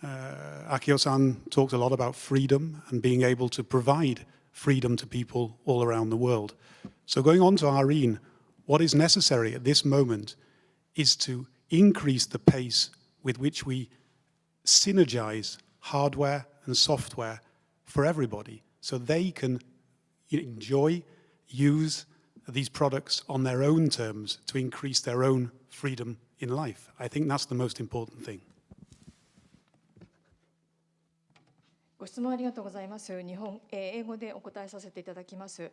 Speaker 7: Akio-san talked a lot about freedom and being able to provide freedom to people all around the world. So going on to Arene, what is necessary at this moment is to increase the pace with which we synergize hardware and software for everybody so they can enjoy, use these products on their own terms to increase their own freedom in life. I think that's the most important thing.
Speaker 2: ご質問ありがとうございます。英語でお答えさせていただきます。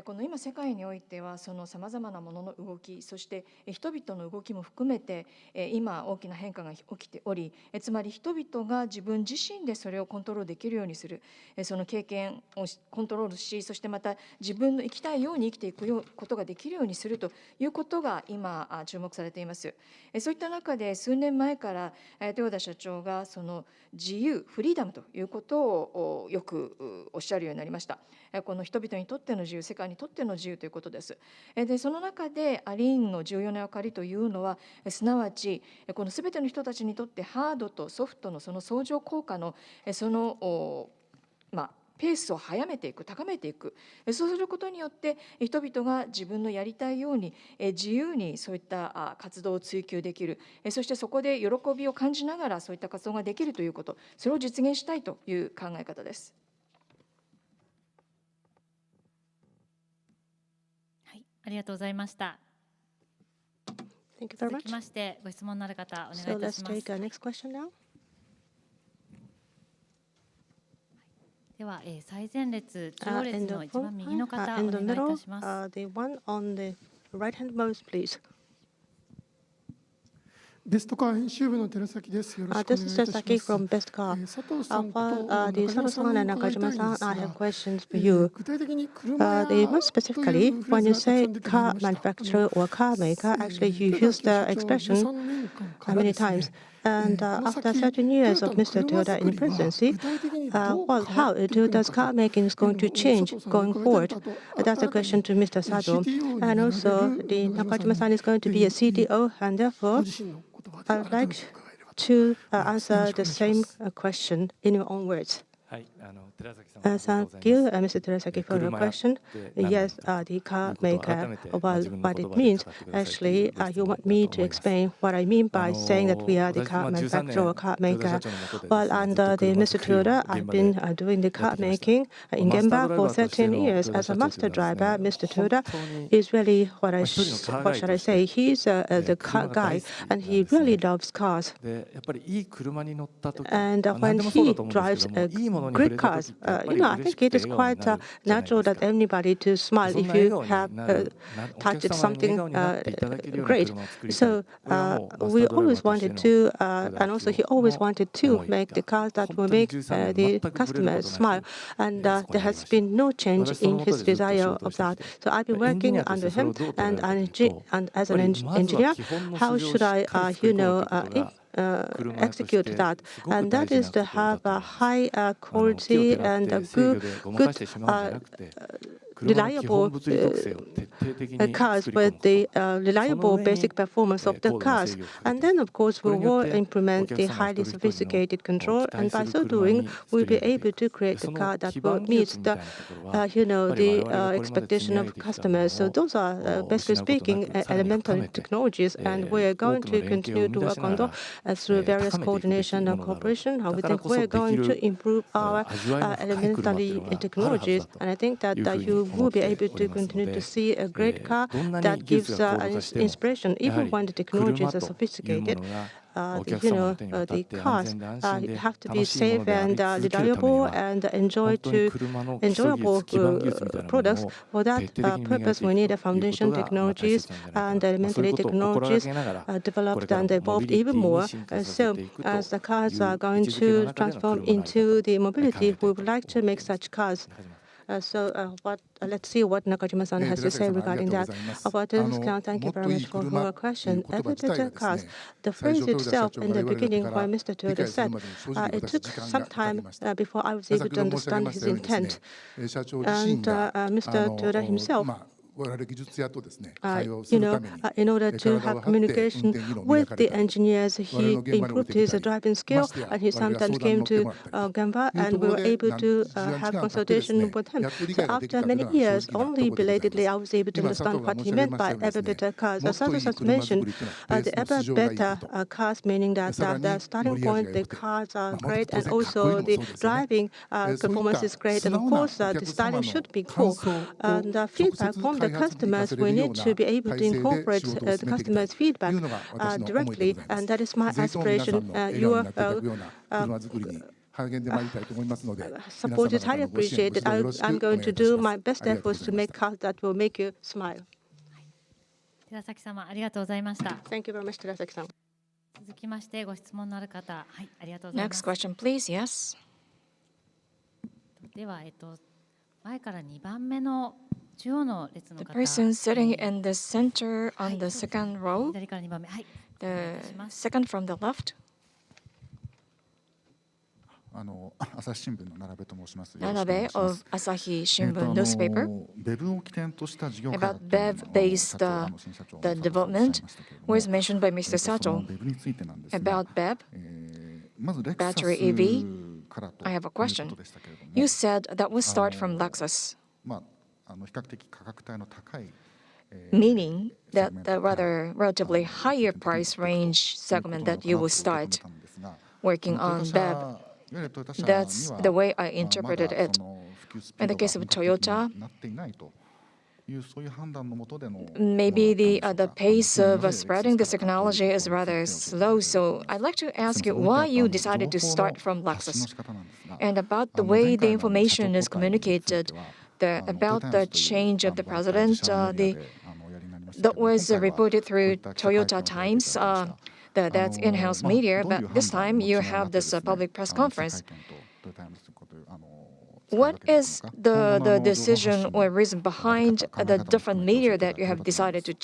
Speaker 2: この今世界においてはそのさまざまなものの動き、そして人々の動きも含めて今大きな変化が起きており、つまり人々が自分自身でそれをコントロールできるようにする、その経験をコントロールし、そしてまた自分の生きたいように生きていくことができるようにするということが今注目されています。そういった中で数年前から豊田社長がその自由、フリーダムということをよくおっしゃるようになりました。この人々にとっての自由、世界にとっての自由ということです。で、その中でアリーンの重要な役割というのは、すなわちこのすべての人たちにとってハードとソフトのその相乗効果のそのペースを早めていく、高めていく。そうすることによって人々が自分のやりたいように自由にそういった活動を追求できる。そしてそこで喜びを感じながらそういった活動ができるということ、それを実現したいという考え方です。
Speaker 3: はい、ありがとうございました。続きましてご質問のある方お願いいたします。
Speaker 1: So let's take our next question now.
Speaker 3: では、最前列中央列の一番右の方お願いいたします。
Speaker 1: The one on the right hand most, please.
Speaker 8: ベストカー編集部の寺崎です。よろしくお願いいたします。
Speaker 1: This is Terasaki from Best Car. Sato-san and Nakajima-san, I have questions for you. Most specifically, when you say car manufacturer or car maker, actually you use the expression many times. And after 13 years of Mr. Toyoda in presidency, how does car making is going to change going forward? That's a question to Mr. Sato. And also, the Nakajima-san is going to be a CDO, and therefore, I would like to answer the same question in your own words. Thank you, Mr. Terasaki, for your question. Yes, the car maker, what it means. Actually, you want me to explain what I mean by saying that we are the car manufacturer or car maker. Well, under the Mr. Toyoda, I've been doing the car making in Gemba for 13 years. As a master driver, Mr. Toyoda is really, what should I say? He's the car guy, and he really loves cars. And when he drives great cars, I think it is quite natural that anybody to smile if you have touched something great. So we always wanted to, and also he always wanted to make the cars that will make the customers smile. And there has been no change in his desire of that. So I've been working under him, and as an engineer, how should I, execute that, and that is to have a high quality and a good reliable cars with the reliable basic performance of the cars. And then, of course, we will implement the highly sophisticated control, and by so doing, we'll be able to create a car that will meet the, the expectation of customers. So those are, basically speaking, elemental technologies, and we're going to continue to work on those through various coordination and cooperation. We think we're going to improve our elementary technologies, and I think that you will be able to continue to see a great car that gives inspiration, even when the technologies are sophisticated. The cars have to be safe and reliable and enjoyable products. For that purpose, we need foundation technologies and elementary technologies developed and evolved even more. So, as the cars are going to transform into the mobility, we would like to make such cars. Let's see what Nakajima-san has to say regarding that. About this count, thank you very much for your question. Elevator cars, the phrase itself in the beginning, where Mr. Toyoda said, it took some time before I was able to understand his intent. And Mr. Toyoda himself, in order to have communication with the engineers, he improved his driving skill, and he sometimes came to Gemba, and we were able to have consultation with him. So after many years, only belatedly, I was able to understand what he meant by ever better cars. As Sato mentioned, the ever better cars, meaning that the starting point, the cars are great, and also the driving performance is great, and of course, the styling should be cool. And the feedback from the customers, we need to be able to incorporate the customers' feedback directly, and that is my aspiration. Your
Speaker 5: 励んでまいりたいと思いますので、
Speaker 1: support is highly
Speaker 5: 皆様方のご支援
Speaker 1: appreciated.
Speaker 5: ご指導よろしく
Speaker 1: I'm
Speaker 5: お
Speaker 1: going
Speaker 5: 願い
Speaker 1: to
Speaker 5: いたし
Speaker 1: do
Speaker 5: ます。
Speaker 1: my best
Speaker 5: ありがとうご
Speaker 1: efforts
Speaker 5: ざ
Speaker 1: to
Speaker 5: いまし
Speaker 1: make
Speaker 5: た。
Speaker 1: cards that will make you smile.
Speaker 3: 寺崎様ありがとうございました。
Speaker 1: Thank you very much, Terasaki-san.
Speaker 3: 続きましてご質問のある方、はい、ありがとうございま
Speaker 2: Next
Speaker 3: す。
Speaker 2: question, please. Yes.
Speaker 3: では前から2番目の中央の列の
Speaker 2: The
Speaker 3: 方、
Speaker 2: person sitting in the center on the second row,
Speaker 3: 左から2番目、はい、
Speaker 2: the
Speaker 3: お願いいたします。
Speaker 2: second from the left.
Speaker 5: 朝日新聞の並べと申します。
Speaker 2: Nanabe of Asahi Shimbun newspaper.
Speaker 5: ベブを起点とした事業開
Speaker 2: About
Speaker 5: 発というのを
Speaker 2: BEV-based
Speaker 5: 社長新社長
Speaker 2: the
Speaker 5: の佐藤さんがおっしゃい
Speaker 2: development
Speaker 5: ましたけれども、
Speaker 2: was mentioned by Mr.
Speaker 5: その
Speaker 2: Sato.
Speaker 5: ベブについてなんですが、
Speaker 2: About BEV,
Speaker 5: まずレクサ
Speaker 2: battery EV,
Speaker 5: スからと
Speaker 2: I
Speaker 5: いう
Speaker 2: have a
Speaker 5: こ
Speaker 2: question.
Speaker 5: とでしたけれども、
Speaker 2: You said that would start from Lexus,
Speaker 5: まあ比較的価格帯の高い
Speaker 2: meaning that the rather relatively higher price range segment that you will start working on BEV. That's the way I interpreted it. In the case of Toyota, maybe the pace of spreading this technology is rather slow. So I'd like to ask you why you decided to start from Lexus, and about the way the information is communicated, about the change of the president. That was reported through Toyota Times. That's in-house media, but this time you have this public press conference. What is the decision or reason behind the different media that you have decided to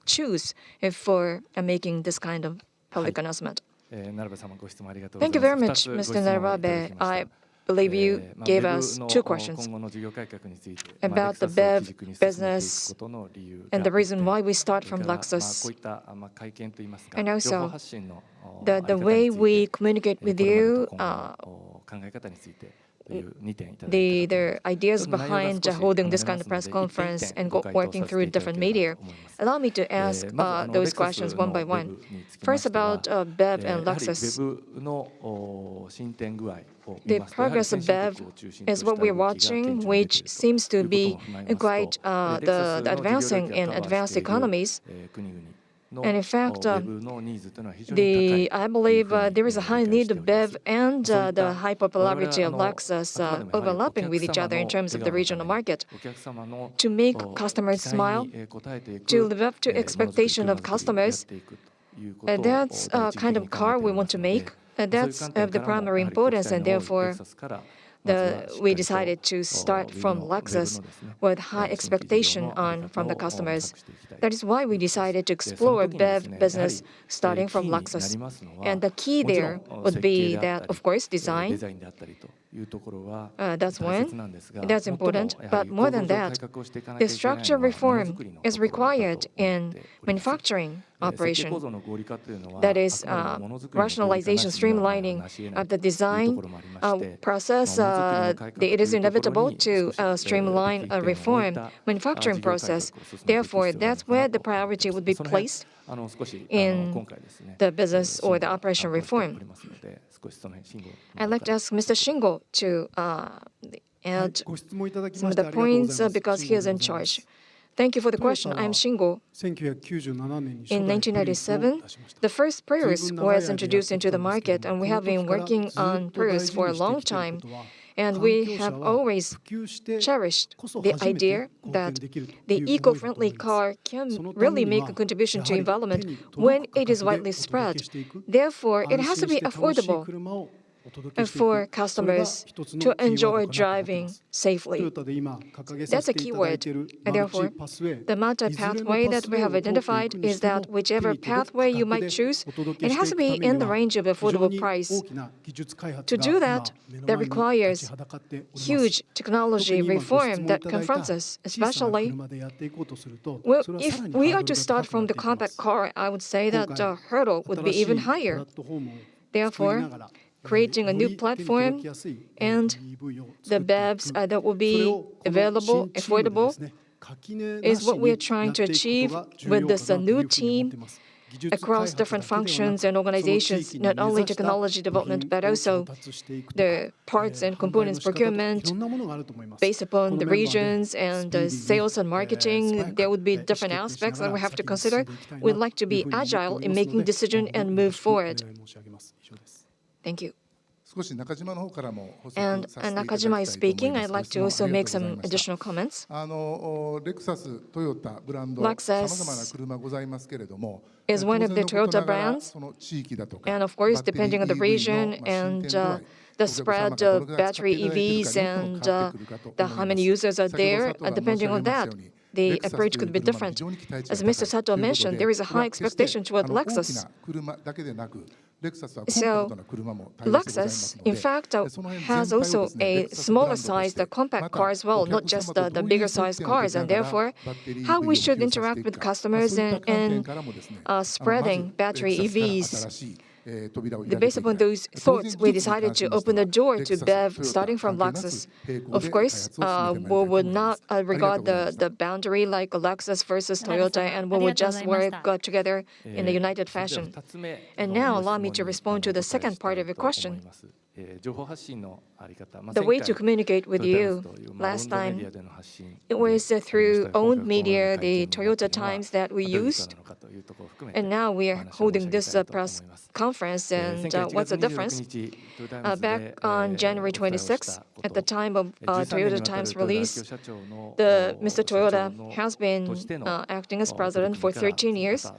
Speaker 2: choose for making this kind of public announcement? Thank you very much, Mr. Narabe. I believe you gave us two questions about the BEV business and the reason why we start from Lexus, and also the way we communicate with you, the ideas behind holding this kind of press conference and working through different media. Allow me to ask those questions one by one. First, about BEV and Lexus. The progress of BEV is what we're watching, which seems to be quite the advancing in advanced economies. And in fact, I believe there is a high need of BEV and the high popularity of Lexus overlapping with each other in terms of the regional market. To make customers smile, to live up to expectation of customers, that's a kind of car we want to make. That's of the primary importance, and therefore we decided to start from Lexus with high expectation from the customers. That is why we decided to explore BEV business starting from Lexus. And the key there would be that, of course, design. That's one. That's important. But more than that, the structure reform is required in manufacturing operation. That is rationalization, streamlining of the design process. It is inevitable to streamline a reform manufacturing process. Therefore, that's where the priority would be placed in the business or the operation reform. I'd like to ask Mr. Shingo to add some of the points because he is in charge. Thank you for the question. I'm Shingo. In 1997, the first Prius was introduced into the market, and we have been working on Prius for a long time. And we have always cherished the idea that the eco-friendly car can really make a contribution to environment when it is widely spread. Therefore, it has to be affordable for customers to enjoy driving safely. That's a key word. And therefore, the multi-pathway that we have identified is that whichever pathway you might choose, it has to be in the range of affordable price. To do that, that requires huge technology reform that confronts us, especially if we are to start from the compact car, I would say that the hurdle would be even higher. Therefore, creating a new platform and the BEVs that will be available, affordable, is what we are trying to achieve with this new team across different functions and organizations, not only technology development, but also the parts and components procurement based upon the regions and sales and marketing. There would be different aspects that we have to consider. We'd like to be agile in making decisions and move forward. Thank you. And Nakajima is speaking. I'd like to also make some additional comments. Lexus is one of the Toyota brands, and of course, depending on the region and the spread of battery EVs and how many users are there, depending on that, the approach could be different. As Mr. Sato mentioned, there is a high expectation toward Lexus. So Lexus, in fact, has also a smaller sized compact car as well, not just the bigger sized cars, and therefore how we should interact with customers and spreading battery EVs. Based upon those thoughts, we decided to open the door to BEV starting from Lexus. Of course, we would not regard the boundary like Lexus versus Toyota, and we would just work together in a united fashion. And now allow me to respond to the second part of your question. The way to communicate with you last time, it was through owned media, the Toyota Times that we used. And now we are holding this press conference. And what's the difference? Back on January 26th, at the time of Toyota Times release, Mr. Toyoda has been acting as president for 13 years,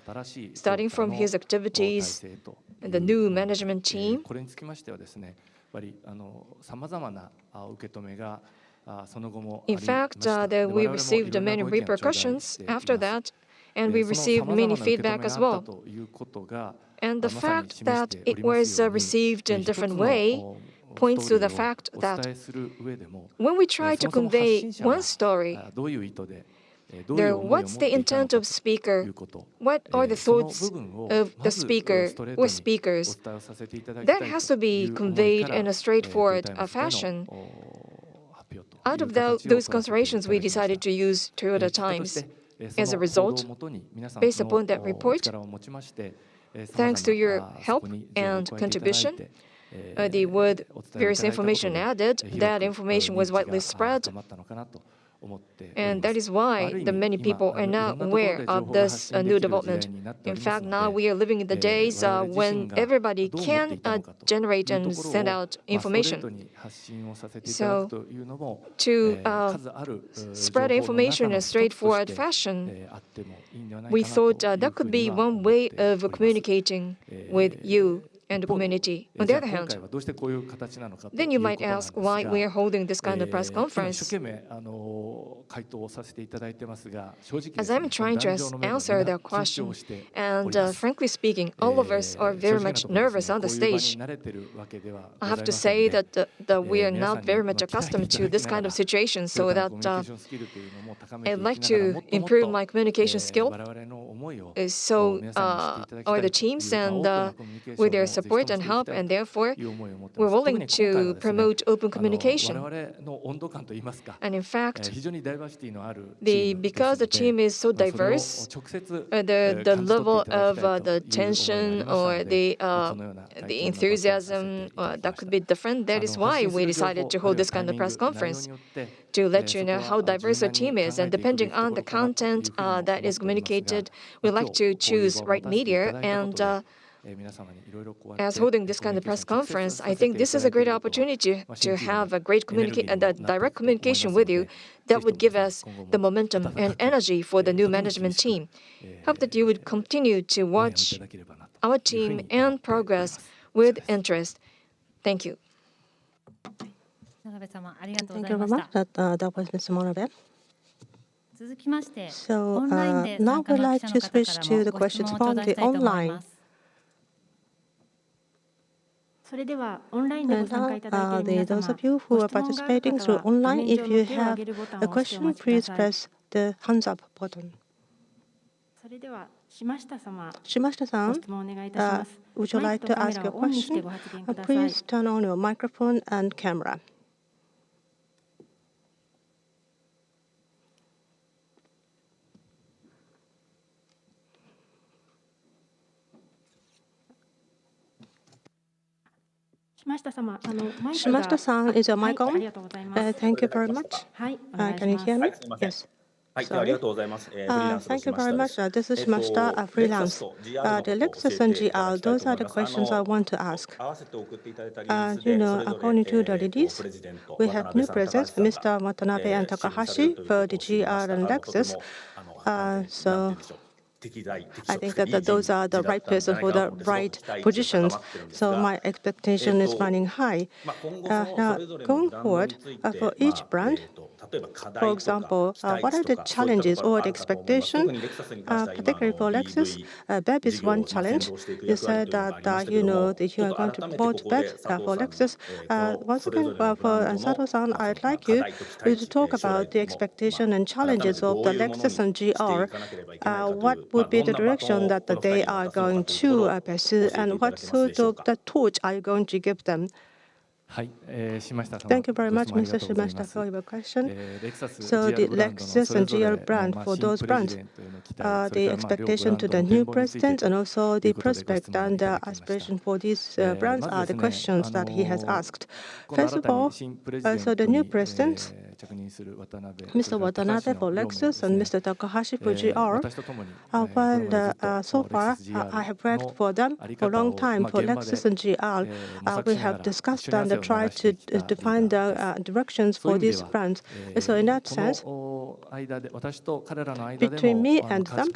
Speaker 2: starting from his activities in the new management team. In fact, we received many repercussions after that, and we received many feedback as well. And the fact that it was received in a different way points to the fact that when we try to convey one story, what's the intent of speaker? What are the thoughts of the speaker or speakers? That has to be conveyed in a straightforward fashion. Out of those considerations, we decided to use Toyota Times. As a result, based upon that report, thanks to your help and contribution, with various information added, that information was widely spread. And that is why the many people are now aware of this new development. In fact, now we are living in the days when everybody can generate and send out information. So to spread information in a straightforward fashion, we thought that could be one way of communicating with you and the community. On the other hand, then you might ask why we are holding this kind of press conference. As I'm trying to answer that question, and frankly speaking, all of us are very much nervous on the stage. I have to say that we are not very much accustomed to this kind of situation, so that I'd like to improve my communication skill. So are the teams, and with their support and help, and therefore we're willing to promote open communication. And in fact, because the team is so diverse, the level of the tension or the enthusiasm that could be different. That is why we decided to hold this kind of press conference, to let you know how diverse our team is. And depending on the content that is communicated, we like to choose right media. And as holding this kind of press conference, I think this is a great opportunity to have a great direct communication with you that would give us the momentum and energy for the new management team. Hope that you would continue to watch our team and progress with interest. Thank you.
Speaker 1: Thank you very much. That was Mr. Monabe. So now we'd like to switch to the questions from the online. And those of you who are participating through online, if you have a question, please press the hands up button. Shimashita-san, would you like to ask a question? Please turn on your microphone and camera. Shimashita-san, is your mic on? Thank you very much. Can you hear me? Yes. Sorry. Thank you very much. This is Shimashita, freelance. The Lexus and GR, those are the questions I want to ask. According to the release, we have new presidents, Mr. Watanabe and Takahashi, for the GR and Lexus. So I think that those are the right person for the right positions. So my expectation is running high. Now, going forward, for each brand, for example, what are the challenges or the expectation, particularly for Lexus? BEV is one challenge. You said that that you are going to promote BEV for Lexus. Once again, for Sato-san, I'd like you to talk about the expectation and challenges of the Lexus and GR. What would be the direction that they are going to pursue, and what sort of the torch are you going to give them? Thank you very much, Mr. Shimashita, for your question. So the Lexus and GR brand, for those brands, the expectation to the new president and also the prospect and the aspiration for these brands are the questions that he has asked. First of all, so the new president, Mr. Watanabe for Lexus and Mr. Takahashi for GR, while so far I have worked for them for a long time for Lexus and GR, we have discussed and tried to define the directions for these brands. So in that sense, between me and them,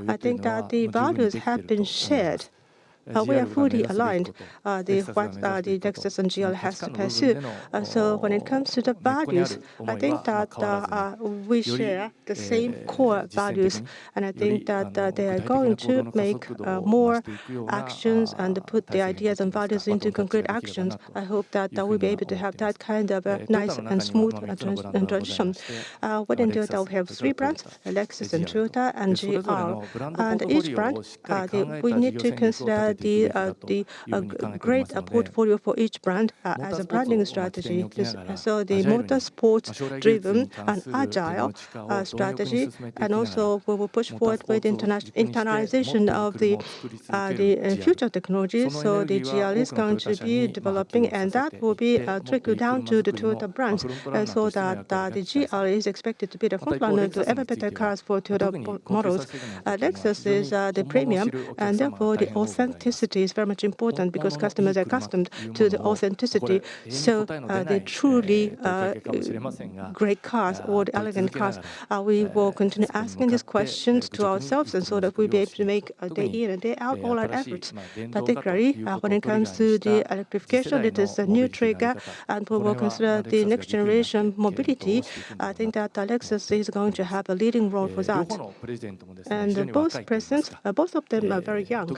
Speaker 1: I think that the values have been shared. We are fully aligned what the Lexus and GR has to pursue. So when it comes to the values, I think that we share the same core values, and I think that they are going to make more actions and put the ideas and values into concrete actions. I hope that we'll be able to have that kind of a nice and smooth transition. Within Toyota, we have three brands, Lexus and Toyota and GR. And each brand, we need to consider the great portfolio for each brand as a branding strategy. So the motorsports-driven and agile strategy, and also we will push forward with internalization of the future technologies. So the GR is going to be developing, and that will be trickled down to the Toyota brands, so that the GR is expected to be the front runner to ever better cars for Toyota models. Lexus is the premium, and therefore the authenticity is very much important because customers are accustomed to the authenticity. So the truly great cars or the elegant cars, we will continue asking these questions to ourselves, and so that we'll be able to make a day in and day out all our efforts. Particularly when it comes to the electrification, it is a new trigger, and we will consider the next generation mobility. I think that Lexus is going to have a leading role for that. And both presidents, both of them are very young.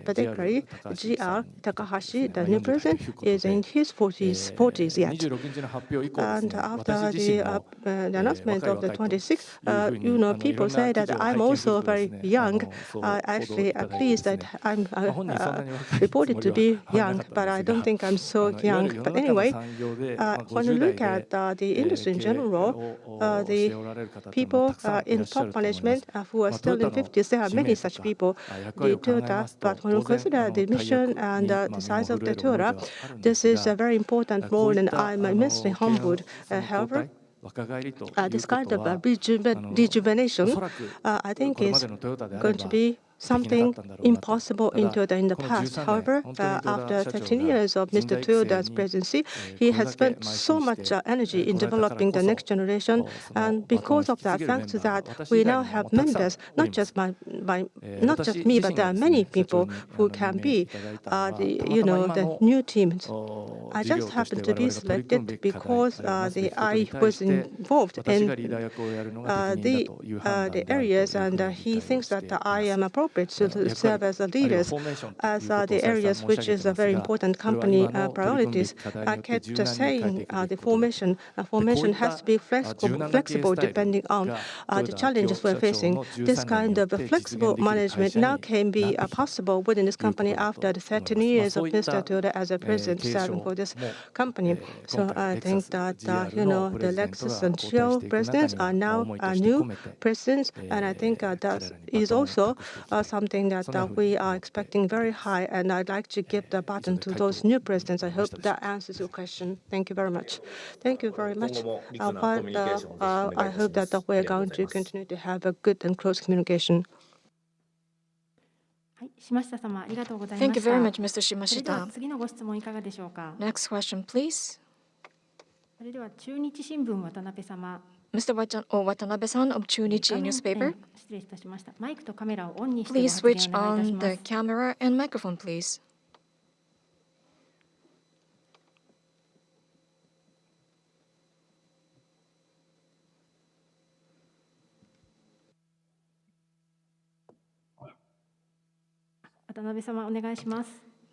Speaker 1: Particularly, GR Takahashi, the new president, is in his 40s yet. And after the announcement of the 26th, people say that I'm also very young. Actually, at least that I'm reported to be young, but I don't think I'm so young. But anyway, when you look at the industry in general, the people in top management who are still in 50s, there are many such people, the Toyota, but when you consider the mission and the size of the Toyota, this is a very important role, and I'm immensely humbled. However, this kind of rejuvenation, I think, is going to be something impossible in Toyota in the past. However, after 13 years of Mr. Toyoda's presidency, he has spent so much energy in developing the next generation, and because of that, thanks to that, we now have members, not just me, but there are many people who can be the new team. I just happened to be selected because I was involved in the areas, and he thinks that I am appropriate to serve as leaders as the areas which is a very important company priorities. I kept saying the formation has to be flexible depending on the challenges we're facing. This kind of flexible management now can be possible within this company after the 13 years of Mr. Toyoda as a president serving for this company. So I think that the Lexus and GR presidents are now new presidents, and I think that is also something that we are expecting very high, and I'd like to give the button to those new presidents. I hope that answers your question. Thank you very much. Thank you very much. I hope that we are going to continue to have a good and close communication.
Speaker 2: Thank you very much, Mr. Shimashita. Next question, please. Mr. Watanabe-san of Chunichi newspaper. Please switch on the camera and microphone, please.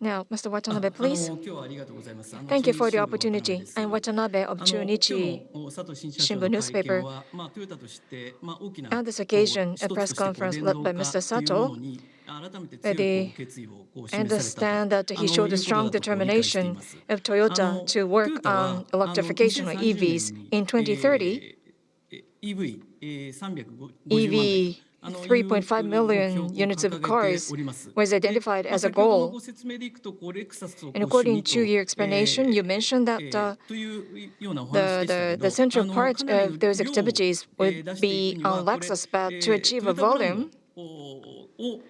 Speaker 2: Now, Mr. Watanabe, please. Thank you for the opportunity. I'm Watanabe of Chunichi Shimbun newspaper. On this occasion, a press conference led by Mr. Sato, I understand that he showed a strong determination of Toyota to work on electrification or EVs. In 2030, EV 3.5 million units of cars was identified as a goal. And according to your explanation, you mentioned that the central part of those activities would be on Lexus, but to achieve a volume,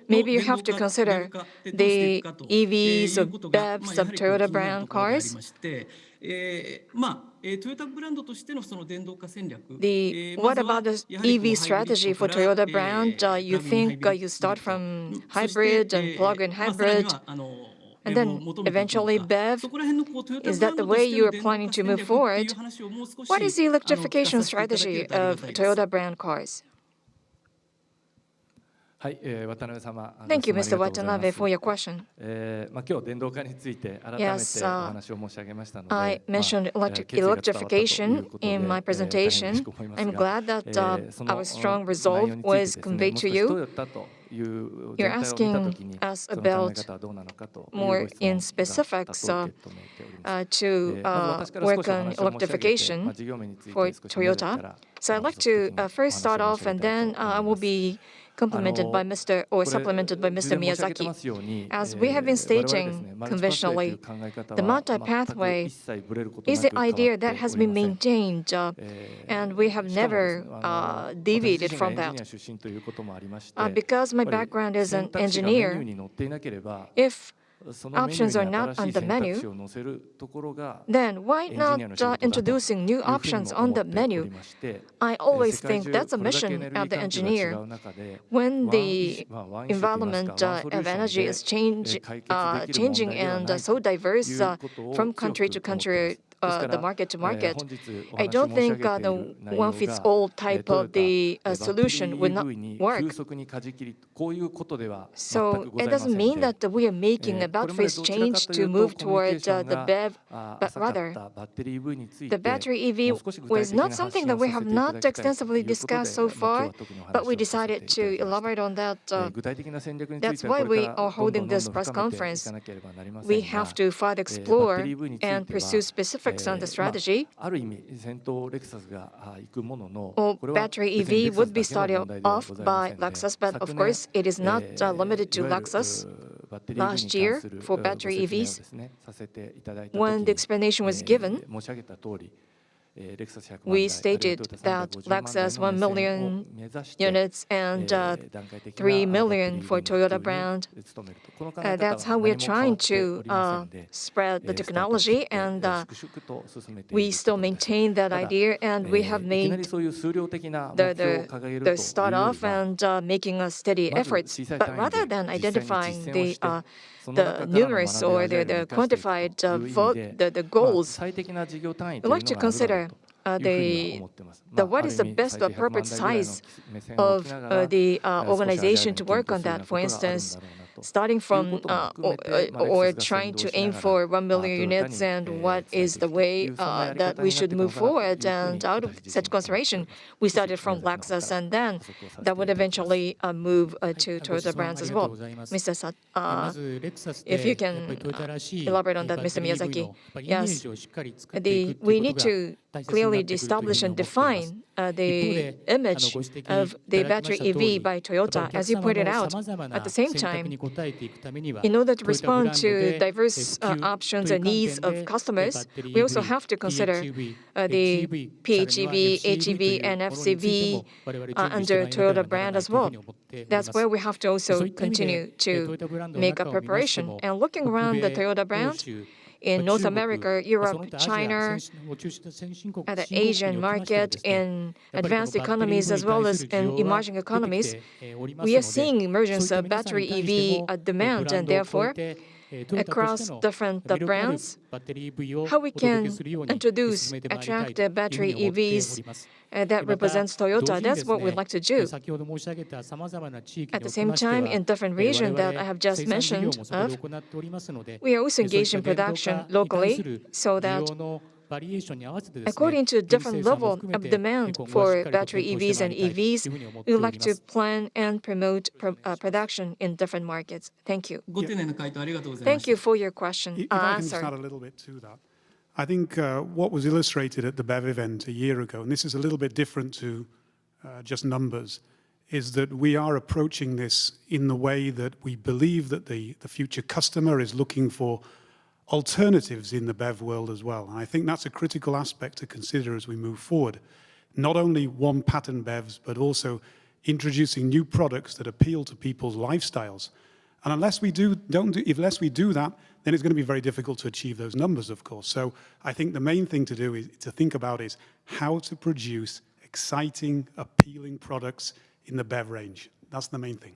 Speaker 2: maybe you have to consider the EVs or BEVs of Toyota brand cars. What about the EV strategy for Toyota brand? You think you start from hybrid and plug-in hybrid, and then eventually BEV? Is that the way you are planning to move forward? What is the electrification strategy of Toyota brand cars? Thank you, Mr. Watanabe, for your question. Yes, I mentioned electrification in my presentation. I'm glad that our strong resolve was conveyed to you. You're asking us about more in specifics to work on electrification for Toyota. So I'd like to first start off, and then I will be supplemented by Mr. Miyazaki. As we have been stating conventionally, the multi-pathway is the idea that has been maintained, and we have never deviated from that. Because my background is an engineer, if options are not on the menu, then why not introducing new options on the menu? I always think that's a mission of the engineer. When the environment of energy is changing and so diverse from country to country, the market to market, I don't think the one-fits-all type of the solution would not work. So it doesn't mean that we are making about-face change to move toward the BEV, but rather the battery EV was not something that we have not extensively discussed so far, but we decided to elaborate on that. That's why we are holding this press conference. We have to further explore and pursue specifics on the strategy. Battery EV would be started off by Lexus, but of course it is not limited to Lexus. Last year, for battery EVs, when the explanation was given, we stated that Lexus 1 million units and 3 million for Toyota brand. That's how we're trying to spread the technology, and we still maintain that idea, and we have made the start off and making a steady efforts. But rather than identifying the numerous or the quantified the goals, we'd like to consider what is the best appropriate size of the organization to work on that. For instance, starting from or trying to aim for 1 million units, and what is the way that we should move forward. And out of such consideration, we started from Lexus, and then that would eventually move to Toyota brands as well. Mr. If you can elaborate on that, Mr. Miyazaki. Yes, we need to clearly establish and define the image of the battery EV by Toyota, as you pointed out. At the same time, in order to respond to diverse options and needs of customers, we also have to consider the PHEV, HEV, and FCV under Toyota brand as well. That's where we have to also continue to make a preparation. And looking around the Toyota brand, in North America, Europe, China, the Asian market, in advanced economies as well as in emerging economies, we are seeing emergence of battery EV demand, and therefore, across different brands, how we can introduce attractive battery EVs that represents Toyota. That's what we'd like to do. At the same time, in different regions that I have just mentioned of, we are also engaged in production locally so that according to different level of demand for battery EVs and EVs, we would like to plan and promote production in different markets. Thank you. Thank you for your question.
Speaker 7: If I can just add a little bit to that. I think what was illustrated at the BEV event a year ago, and this is a little bit different to just numbers, is that we are approaching this in the way that we believe that the future customer is looking for alternatives in the BEV world as well. And I think that's a critical aspect to consider as we move forward. Not only one pattern BEVs, but also introducing new products that appeal to people's lifestyles. And unless we do that, then it's going to be very difficult to achieve those numbers, of course. So I think the main thing to do is to think about is how to produce exciting, appealing products in the BEV range. That's the main thing.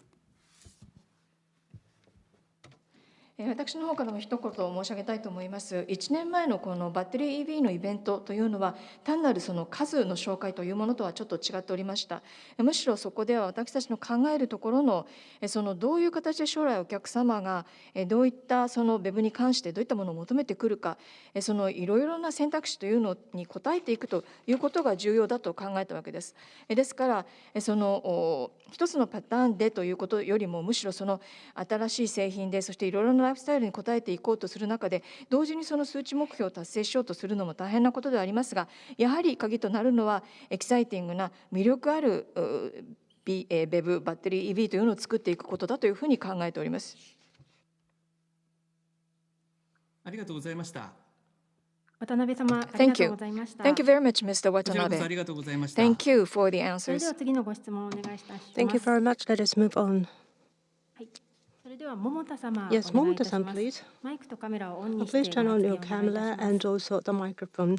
Speaker 2: 私の方からも一言申し上げたいと思います。1年前のこのバッテリー EV のイベントというのは単なるその数の紹介というものとはちょっと違っておりました。むしろそこでは私たちの考えるところのそのどういう形で将来お客様がどういったその BEV に関してどういったものを求めてくるか、そのいろいろな選択肢というのに応えていくということが重要だと考えたわけです。ですからその一つのパターンでということよりもむしろその新しい製品でそしていろいろなライフスタイルに応えていこうとする中で同時にその数値目標を達成しようとするのも大変なことではありますが、やはり鍵となるのはエキサイティングな魅力あるBEVバッテリー EV というのを作っていくことだというふうに考えております。
Speaker 9: ありがとうございました。
Speaker 2: 渡辺様、ありがとうございました。Thank you very much, Mr. Watanabe.
Speaker 9: ありがとうございました。
Speaker 2: Thank you for the answers.
Speaker 1: それでは次のご質問をお願いいたします。Thank you very much. Let us move on.
Speaker 2: はい。それでは桃田様、
Speaker 1: Yes,
Speaker 2: お願いいたし
Speaker 1: Momota-san,
Speaker 2: ます。
Speaker 1: please.
Speaker 2: マイクとカメラをオンにして
Speaker 1: Please turn on your
Speaker 2: 発言をお願いい
Speaker 1: camera
Speaker 2: たします。
Speaker 1: and also the microphone.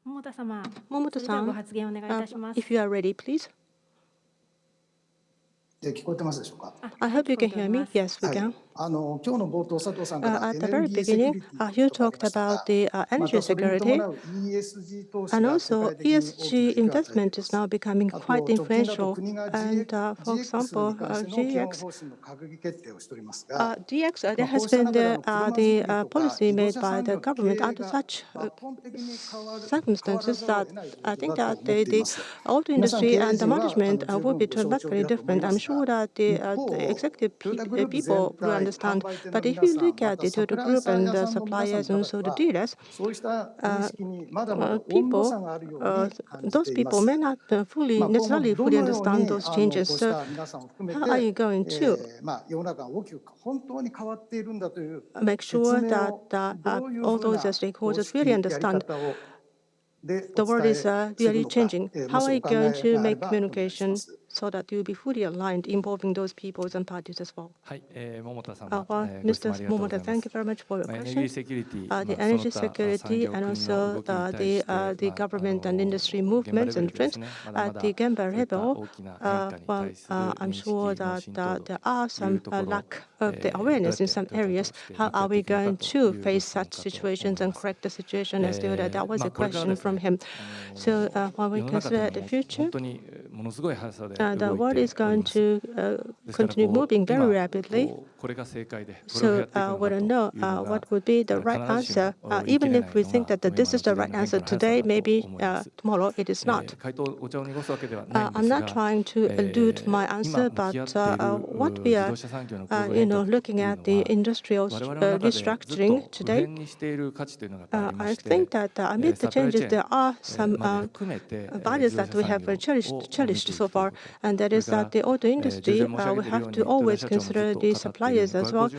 Speaker 2: Momota-sama、それでは
Speaker 1: Momota-san,
Speaker 2: ご発言お願いいたします。
Speaker 1: if you are ready, please.
Speaker 10: 聞こえてますでしょうか。
Speaker 1: I hope you can hear me. Yes, we
Speaker 10: はい。
Speaker 1: can.
Speaker 10: 今日の冒頭佐藤さんから
Speaker 1: At the
Speaker 10: エネル
Speaker 1: very
Speaker 10: ギーセキュ
Speaker 1: beginning,
Speaker 10: リティ
Speaker 1: you
Speaker 10: とかあり
Speaker 1: talked
Speaker 10: ました。
Speaker 1: about the
Speaker 10: ま
Speaker 1: energy
Speaker 10: たそれに
Speaker 1: security,
Speaker 10: 伴う ESG 投資
Speaker 1: and
Speaker 10: が世
Speaker 1: also
Speaker 10: 界的に大き
Speaker 1: ESG
Speaker 10: な力を与えてい
Speaker 1: investment
Speaker 10: ま
Speaker 1: is
Speaker 10: す。
Speaker 1: now becoming
Speaker 10: あと
Speaker 1: quite
Speaker 10: 直近だと
Speaker 1: influential.
Speaker 10: 国が
Speaker 1: And for
Speaker 10: GX
Speaker 1: example,
Speaker 10: に関しての基本
Speaker 1: GX,
Speaker 10: 方針の閣議決定をしておりますが、
Speaker 1: DX,
Speaker 10: ま
Speaker 1: there
Speaker 10: あこ
Speaker 1: has
Speaker 10: うした
Speaker 1: been
Speaker 10: 中で
Speaker 1: the,
Speaker 10: 車作
Speaker 1: the
Speaker 10: りとか
Speaker 1: policy
Speaker 10: 自動
Speaker 1: made
Speaker 10: 車
Speaker 1: by
Speaker 10: 産
Speaker 1: the
Speaker 10: 業の経
Speaker 1: government
Speaker 10: 営
Speaker 1: under
Speaker 10: が
Speaker 1: such
Speaker 10: 抜本的に変わら
Speaker 1: circumstances
Speaker 10: ざるを
Speaker 1: that
Speaker 10: 得ない状
Speaker 1: I
Speaker 10: 況
Speaker 1: think
Speaker 10: だ
Speaker 1: that
Speaker 10: と思ってい
Speaker 1: the
Speaker 10: ます。
Speaker 1: auto
Speaker 10: 皆さん
Speaker 1: industry
Speaker 10: 経営
Speaker 1: and the
Speaker 10: 陣は
Speaker 1: management
Speaker 10: 十
Speaker 1: will
Speaker 10: 分
Speaker 1: be
Speaker 10: ご承
Speaker 1: turned
Speaker 10: 知
Speaker 1: back
Speaker 10: おり
Speaker 1: very
Speaker 10: だと思い
Speaker 1: different.
Speaker 10: ま
Speaker 1: I'm
Speaker 10: すが、
Speaker 1: sure that
Speaker 10: 一
Speaker 1: the
Speaker 10: 方、
Speaker 1: executive
Speaker 10: トヨタグループ
Speaker 1: people
Speaker 10: 全
Speaker 1: will
Speaker 10: 体、
Speaker 1: understand.
Speaker 10: 販売店の
Speaker 1: But if
Speaker 10: 皆
Speaker 1: you
Speaker 10: さん、
Speaker 1: look
Speaker 10: ま
Speaker 1: at
Speaker 10: た
Speaker 1: the
Speaker 10: サ
Speaker 1: Toyota
Speaker 10: プライ
Speaker 1: Group
Speaker 10: サー
Speaker 1: and the
Speaker 10: 屋さんの皆さん
Speaker 1: suppliers
Speaker 10: いか
Speaker 1: and
Speaker 10: が
Speaker 1: also
Speaker 10: で
Speaker 1: the
Speaker 10: は、
Speaker 1: dealers,
Speaker 10: そうした認識にまだまだ温度
Speaker 1: people,
Speaker 10: 差があるように感じ
Speaker 1: those
Speaker 10: ていま
Speaker 1: people
Speaker 10: す。
Speaker 1: may not fully
Speaker 10: まあ、今後
Speaker 1: necessarily
Speaker 10: ど
Speaker 1: fully
Speaker 10: のよう
Speaker 1: understand
Speaker 10: に
Speaker 1: those
Speaker 10: こ
Speaker 1: changes.
Speaker 10: うし
Speaker 1: So
Speaker 10: た皆さんを含め
Speaker 1: how are you
Speaker 10: て、
Speaker 1: going to
Speaker 10: 世の中が大きく本当に変わっているんだという
Speaker 1: make
Speaker 10: 説
Speaker 1: sure
Speaker 10: 明
Speaker 1: that
Speaker 10: を
Speaker 1: all
Speaker 10: どういう
Speaker 1: those
Speaker 10: ふうな
Speaker 1: stakeholders
Speaker 10: 方
Speaker 1: really
Speaker 10: 式やり
Speaker 1: understand
Speaker 10: 方をで
Speaker 1: the
Speaker 10: お
Speaker 1: world
Speaker 10: 伝
Speaker 1: is
Speaker 10: えする
Speaker 1: really
Speaker 10: のか、
Speaker 1: changing.
Speaker 10: も
Speaker 1: How
Speaker 10: し
Speaker 1: are
Speaker 10: お
Speaker 1: you
Speaker 10: 考
Speaker 1: going
Speaker 10: え
Speaker 1: to
Speaker 10: があれ
Speaker 1: make
Speaker 10: ばお願いしま
Speaker 1: communication
Speaker 10: す。
Speaker 1: so that you'll be fully aligned involving those peoples and parties as well. Mr. Momota, thank you very much for your question. The energy security and also the government and industry movements and trends at the Gemba level, I'm sure that there are some lack of the awareness in some areas. How are we going to face such situations and correct the situation as the other? That was a question from him. So when we consider the future, the world is going to continue moving very rapidly. So we don't know what would be the right answer. Even if we think that this is the right answer today, maybe tomorrow it is not. I'm not trying to elude my answer, but what we are looking at the industrial restructuring today, I think that amid the changes, there are some values that we have cherished so far, and that is that the auto industry, we have to always consider the suppliers as well.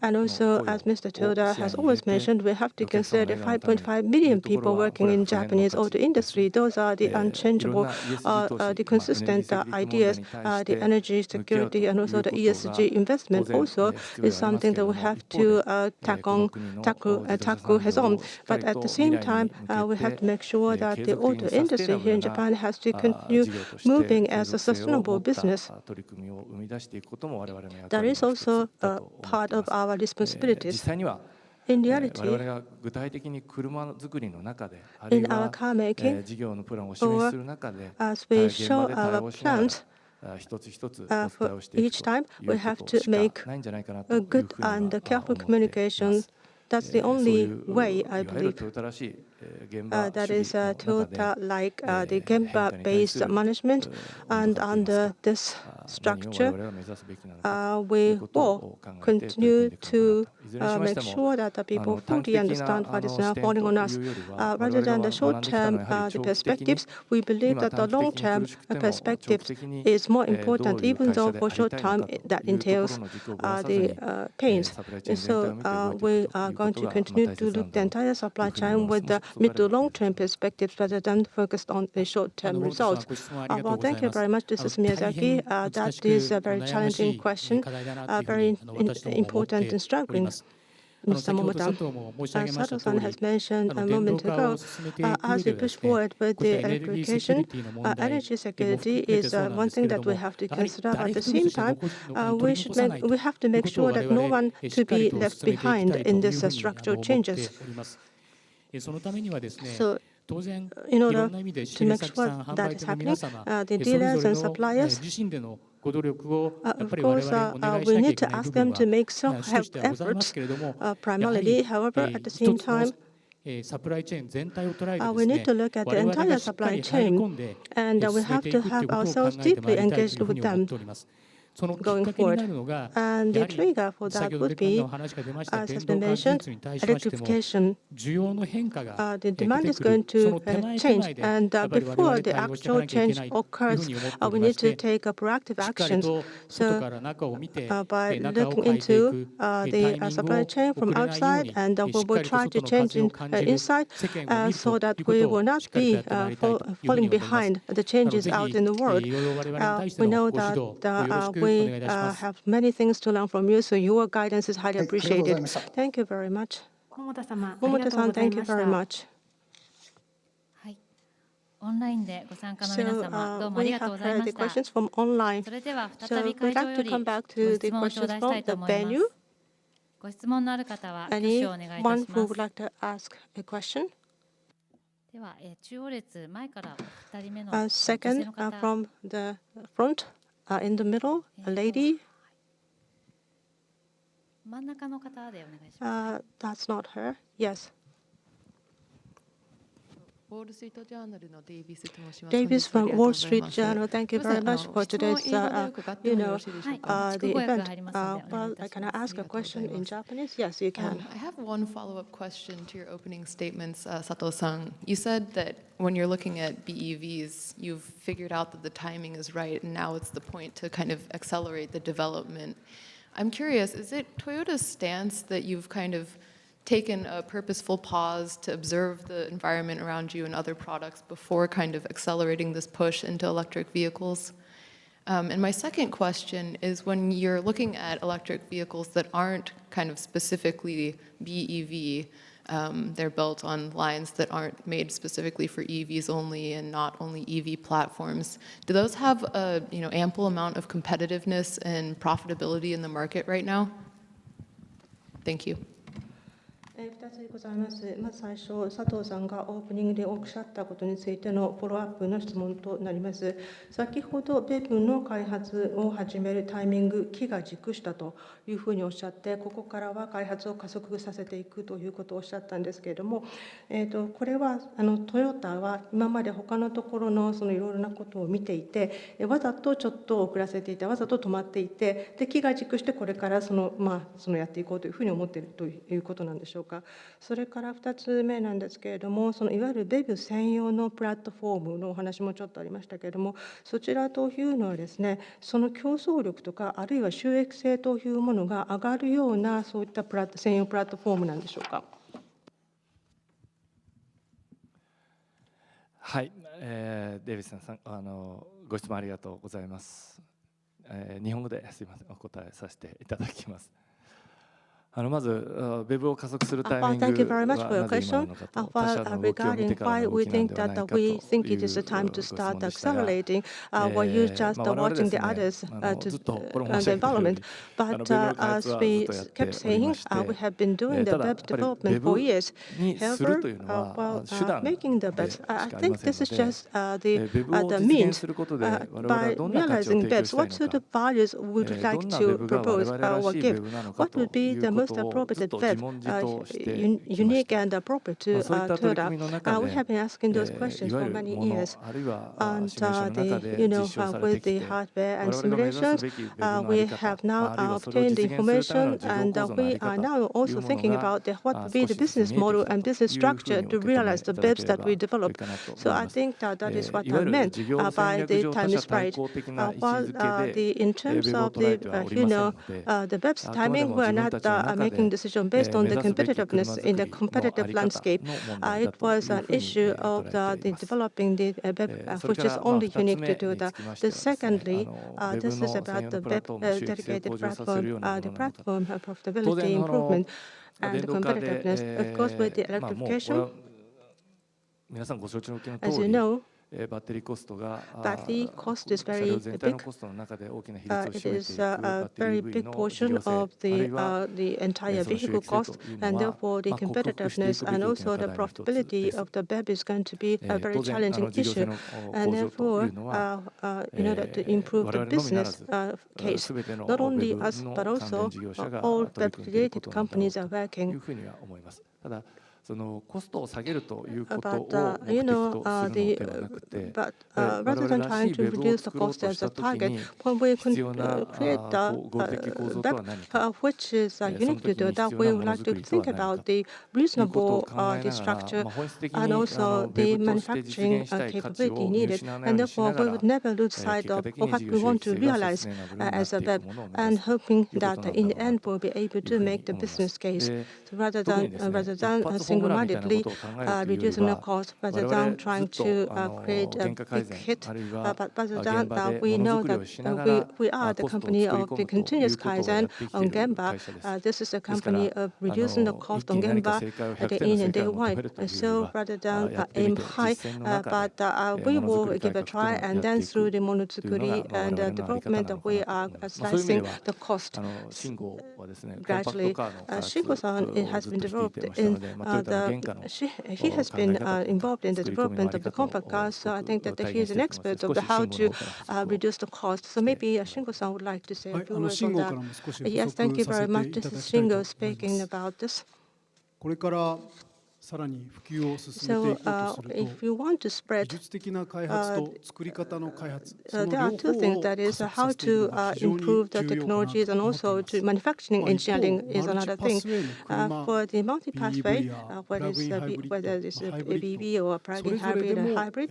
Speaker 1: And also, as Mr. Toda has always mentioned, we have to consider the 5.5 million people working in Japanese auto industry. Those are the unchangeable, the consistent ideas. The energy security and also the ESG investment also is something that we have to tackle head on. But at the same time, we have to make sure that the auto industry here in Japan has to continue moving as a sustainable business. That is also part of our responsibilities. In reality, in our car making, or as we show our plans, for each time, we have to make a good and careful communication. That's the only way, I believe. That is Toyota-like the Gemba-based management, and under this structure, we will continue to make sure that the people fully understand what is now falling on us. Rather than the short-term the perspectives, we believe that the long-term perspective is more important, even though for short-term that entails the pains. And so we are going to continue to look the entire supply chain with the mid to long-term perspectives rather than focused on the short-term results. Well, thank you very much. This is Miyazaki. That is a very challenging question, very important and struggling. Mr. Momota, Sato-san has mentioned a moment ago, as we push forward with the electrification, energy security is one thing that we have to consider. At the same time, we have to make sure that no one to be left behind in this structural changes. So, in order to make sure that is happening, the dealers and suppliers, of course, we need to ask them to make self-help efforts primarily. However, at the same time, we need to look at the entire supply chain, and we have to have ourselves deeply engaged with them going forward. And the trigger for that would be, as has been mentioned, electrification. The demand is going to change, and before the actual change occurs, we need to take proactive actions. So by looking into the supply chain from outside, and we will try to change inside so that we will not be falling behind the changes out in the world. We know that we have many things to learn from you, so your guidance is highly appreciated. Thank you very much. Momota-san, thank you very much. So we have heard the questions from online. So we'd like to come back to the questions from the venue. Anyone who would like to ask a question? Second from the front. In the middle, a lady. That's not her. Yes. Davis from Wall Street Journal. Thank you very much for today's, the event. Well, can I ask a question in Japanese? Yes, you can.
Speaker 11: I have one follow-up question to your opening statements, Sato-san. You said that when you're looking at BEVs, you've figured out that the timing is right, and now it's the point to kind of accelerate the development. I'm curious, is it Toyota's stance that you've kind of taken a purposeful pause to observe the environment around you and other products before kind of accelerating this push into electric vehicles? And my second question is, when you're looking at electric vehicles that aren't kind of specifically BEV, they're built on lines that aren't made specifically for EVs only and not only EV platforms. Do those have a ample amount of competitiveness and profitability in the market right now? Thank you.
Speaker 1: 2つございます。まず最初、佐藤さんがオープニングでおっしゃったことについてのフォローアップの質問となります。先ほど、BEVの開発を始めるタイミング、期が熟したというふうにおっしゃって、ここからは開発を加速させていくということをおっしゃったんですけれども、これはトヨタは今まで他のところのいろいろなことを見ていて、わざとちょっと遅らせていて、わざと止まっていて、で期が熟してこれからやっていこうというふうに思っているということなんでしょうか。それから2つ目なんですけれども、いわゆる BEV 専用のプラットフォームのお話もちょっとありましたけれども、そちらというのはですね、その競争力とか、あるいは収益性というものが上がるような、そういった専用プラットフォームなんでしょうか。
Speaker 4: はい、デイビスさん、ご質問ありがとうございます。日本語ですいません、お答えさせていただきます。まず、BEV を加速するタイミングはなぜ今なのかと、他社の動きを見てからの動きなんではないかという質問でしたが、我々はですね、ずっとこれも申し上げているように、BEV の開発はずっとやっておりまして、ただ、やっぱり BEV にするというのは手段でしかありませんので、BEV を実現することで、我々はどんな価値を提供したいのか、どんな BEV が我々らしい BEV なのかということを appropriate BEV, unique and appropriate to Toyota. We have been asking those questions for many years. And with the hardware and simulations, we have now obtained the information, and we are now also thinking about what would be the business model and business structure to realize the BEVs that we develop. So I think that is what I meant by the time is right. In terms of the BEVs timing, we are not making decision based on the competitiveness in the competitive landscape. It was an issue of the developing the BEV, which is only unique to Toyota. Secondly, this is about the BEV dedicated platform, the platform profitability improvement and the competitiveness. Of course, with the electrification, as you know, battery cost is very big. It is a very big portion of the entire vehicle cost, and therefore the competitiveness and also the profitability of the BEV is going to be a very challenging issue. And therefore, in order to improve the business case, not only us but also all BEV-related companies are working. But rather than trying to reduce the cost as a target, when we create a BEV which is unique to Toyota, we would like to think about the reasonable the structure and also the manufacturing capability needed. And therefore, we would never lose sight of what we want to realize as a BEV, and hoping that in the end we'll be able to make the business case. So rather than single-mindedly reducing the cost, rather than trying to create a big hit, but rather than we know that we are the company of the continuous Kaizen on Gemba. This is a company of reducing the cost on Gemba day in and day out. So rather than aim high, but we will give a try, and then through the Monotsukuri and development, we are slicing the cost gradually. Shingo-san has been developed in he has been involved in the development of the compact cars, so I think that he is an expert of how to reduce the cost. So maybe Shingo-san would like to say a few words on that. Yes, thank you very much. This is Shingo speaking about this. So if you want to spread, there are two things. That is how to improve the technologies, and also to manufacturing engineering is another thing. For the multi-pathway, whether it's a BEV or a plug-in hybrid and hybrid,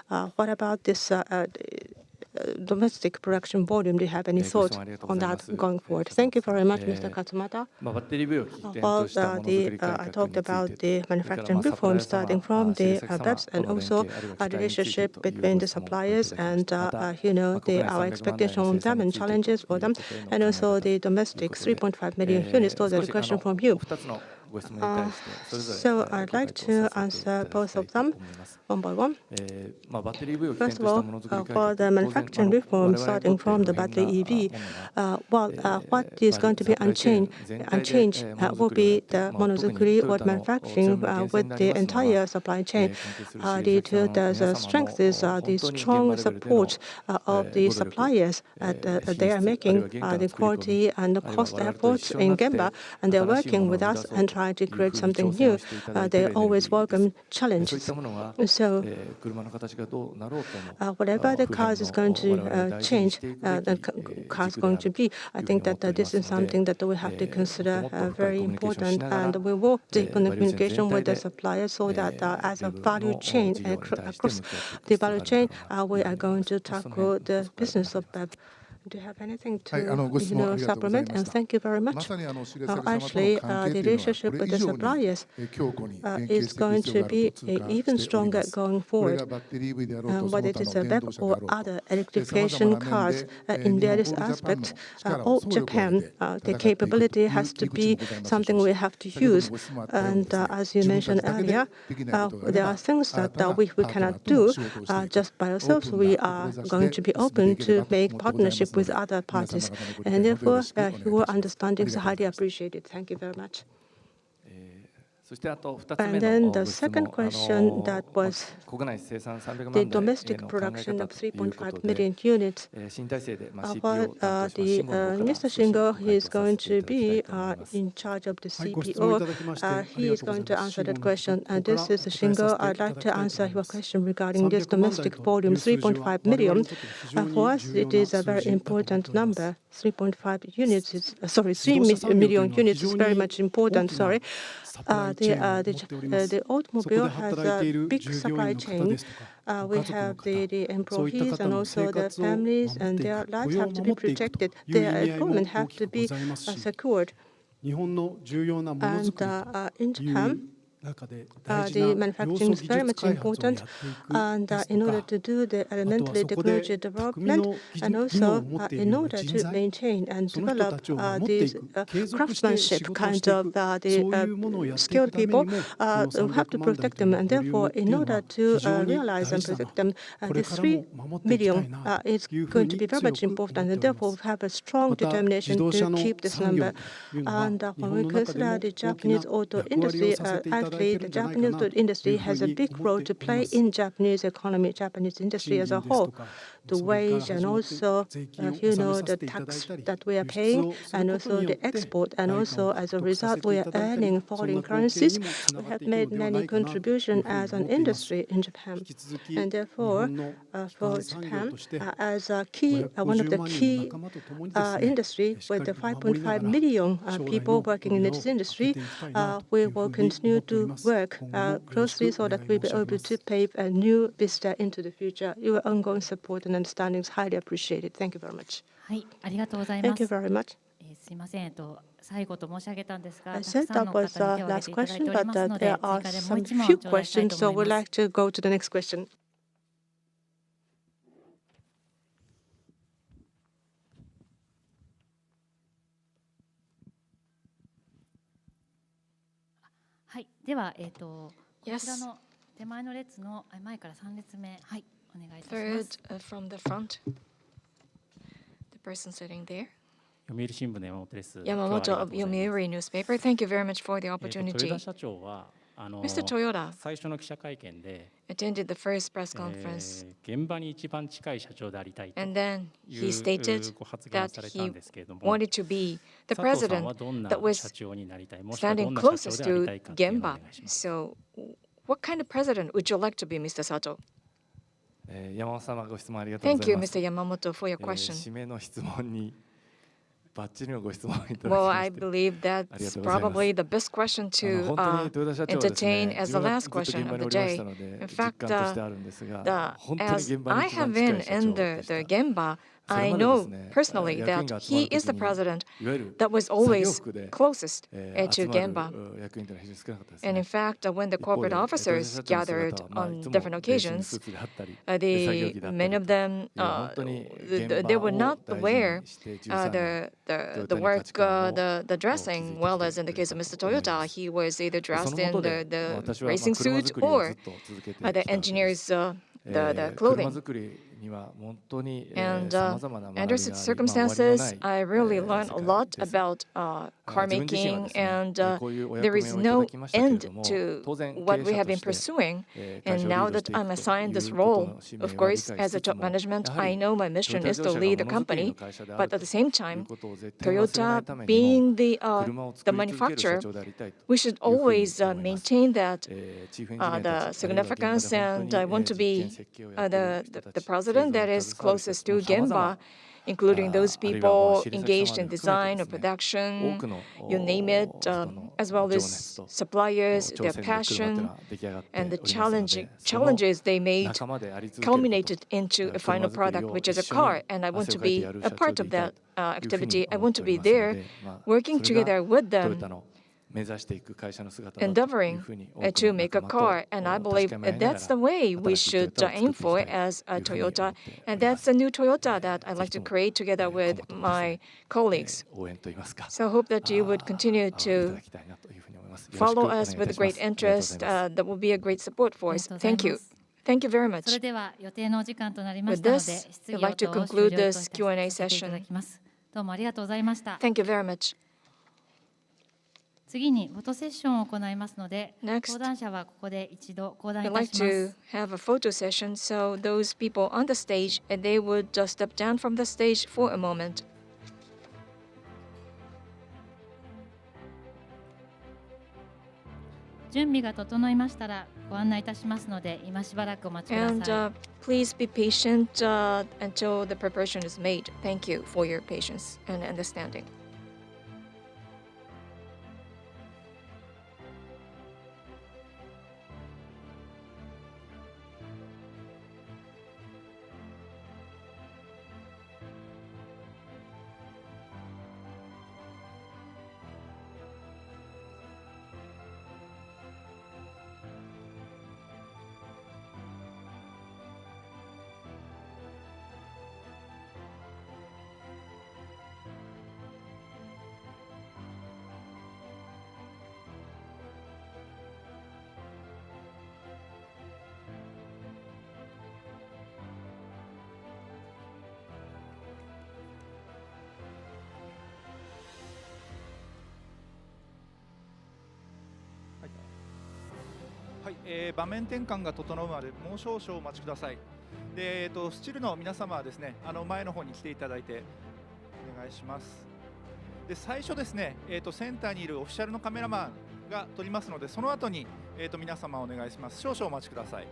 Speaker 1: What about this domestic production volume. Do you have any thoughts on that going forward? Thank you very much, Mr. Katsumata. I talked about the manufacturing reform starting from the BEPS and also the relationship between the suppliers and our expectation on them and challenges for them, and also the domestic 3.5 million units. Those are the question from you. So I'd like to answer both of them one by one. First of all, for the manufacturing reform starting from the battery EV, what is going to be unchanged will be the monozukuri or manufacturing with the entire supply chain. Due to the strength is the strong support of the suppliers. They are making the quality and the cost efforts in Gemba, and they're working with us and trying to create something new. They always welcome challenges. So whatever the car is going to change, the car is going to be, I think that this is something that we have to consider very important, and we will deepen the communication with the suppliers so that as a value chain across the value chain, we are going to tackle the business of BEV. Do you have anything to supplement? And thank you very much. Actually, the relationship with the suppliers is going to be even stronger going forward. Whether it is a BEV or other electrification cars in various aspects, all Japan, the capability has to be something we have to use. And as you mentioned earlier, there are things that we cannot do just by ourselves. We are going to be open to make partnership with other parties, and therefore your understanding is highly appreciated. Thank you very much. And then the second question that was the domestic production of 3.5 million units. Mr. Shingo, he is going to be in charge of the CPO. He is going to answer that question. And this is Shingo. I'd like to answer your question regarding this domestic volume, 3.5 million. For us, it is a very important number. 3.5 units is, 3 million units is very much important. The automobile has a big supply chain. We have the employees and also the families, and their lives have to be protected. Their employment have to be secured. And in Japan, the manufacturing is very much important, and in order to do the elementary technology development, and also in order to maintain and develop these craftsmanship kind of the skilled people, we have to protect them, and therefore, in order to realize and protect them, the 3 million is going to be very much important, and therefore we have a strong determination to keep this number. And when we consider the Japanese auto industry, the Japanese auto industry has a big role to play in Japanese economy, Japanese industry as a whole. The wage and also, the tax that we are paying, and also the export, and also as a result, we are earning foreign currencies. We have made many contributions as an industry in Japan, and therefore, for Japan, as a key, one of the key industry with the 5.5 million people working in this industry, we will continue to work closely so that we'll be able to pave a new vista into the future. Your ongoing support and understanding is highly appreciated. Thank you very much. Thank you very much. I said that was the last question, but there are some few questions, so we'd like to go to the next question.
Speaker 2: Yes. Third from the front. The person sitting there. Yamamoto of Yomiuri newspaper. Thank you very much for the opportunity. Mr. Toyoda attended the first press conference, and then he stated that he wanted to be the president that was standing closest to Gemba. So what kind of president would you like to be, Mr. Sato? Thank you, Mr. Yamamoto, for your question. Well, I believe that's probably the best question to entertain as the last question of the day. In fact, as I have been in the Gemba, I know personally that he is the president that was always closest to Gemba. And in fact, when the corporate officers gathered on different occasions, many of them they were not aware the work, the dressing. Well, as in the case of Mr. Toyota, he was either dressed in the racing suit or the engineer's the clothing. And under such circumstances, I really learned a lot about car making, and there is no end to what we have been pursuing. And now that I'm assigned this role, of course, as a top management, I know my mission is to lead the company. But at the same time, Toyota being the manufacturer, we should always maintain that the significance, and I want to be the president that is closest to Gemba, including those people engaged in design or production, you name it, as well as suppliers, their passion, and the challenges they made culminated into a final product, which is a car. And I want to be a part of that activity. I want to be there, working together with them, endeavoring to make a car. And I believe that's the way we should aim for as a Toyota. And that's a new Toyota that I'd like to create together with my colleagues. So I hope that you would continue to follow us with great interest. That will be a great support for us. Thank you. Thank you very much. With this, I'd like to conclude this Q&A session. Thank you very much.
Speaker 3: 次にフォトセッションを行いますので、講談社はここで一度講談い
Speaker 2: I'd
Speaker 3: た
Speaker 2: like
Speaker 3: します。
Speaker 2: to have a photo session, so those people on the stage, they would step down from the stage for a moment.
Speaker 3: 準備が整いましたらご案内いたしますので、今しばらくお待ちください。
Speaker 2: And please be patient until the preparation is made. Thank you for your patience and understanding.
Speaker 12: はい、場面転換が整うまでもう少々お待ちください。で、スチルの皆様はですね、前の方に来ていただいてお願いします。で、最初ですね、センターにいるオフィシャルのカメラマンが撮りますので、その後に皆様お願いします。少々お待ちください。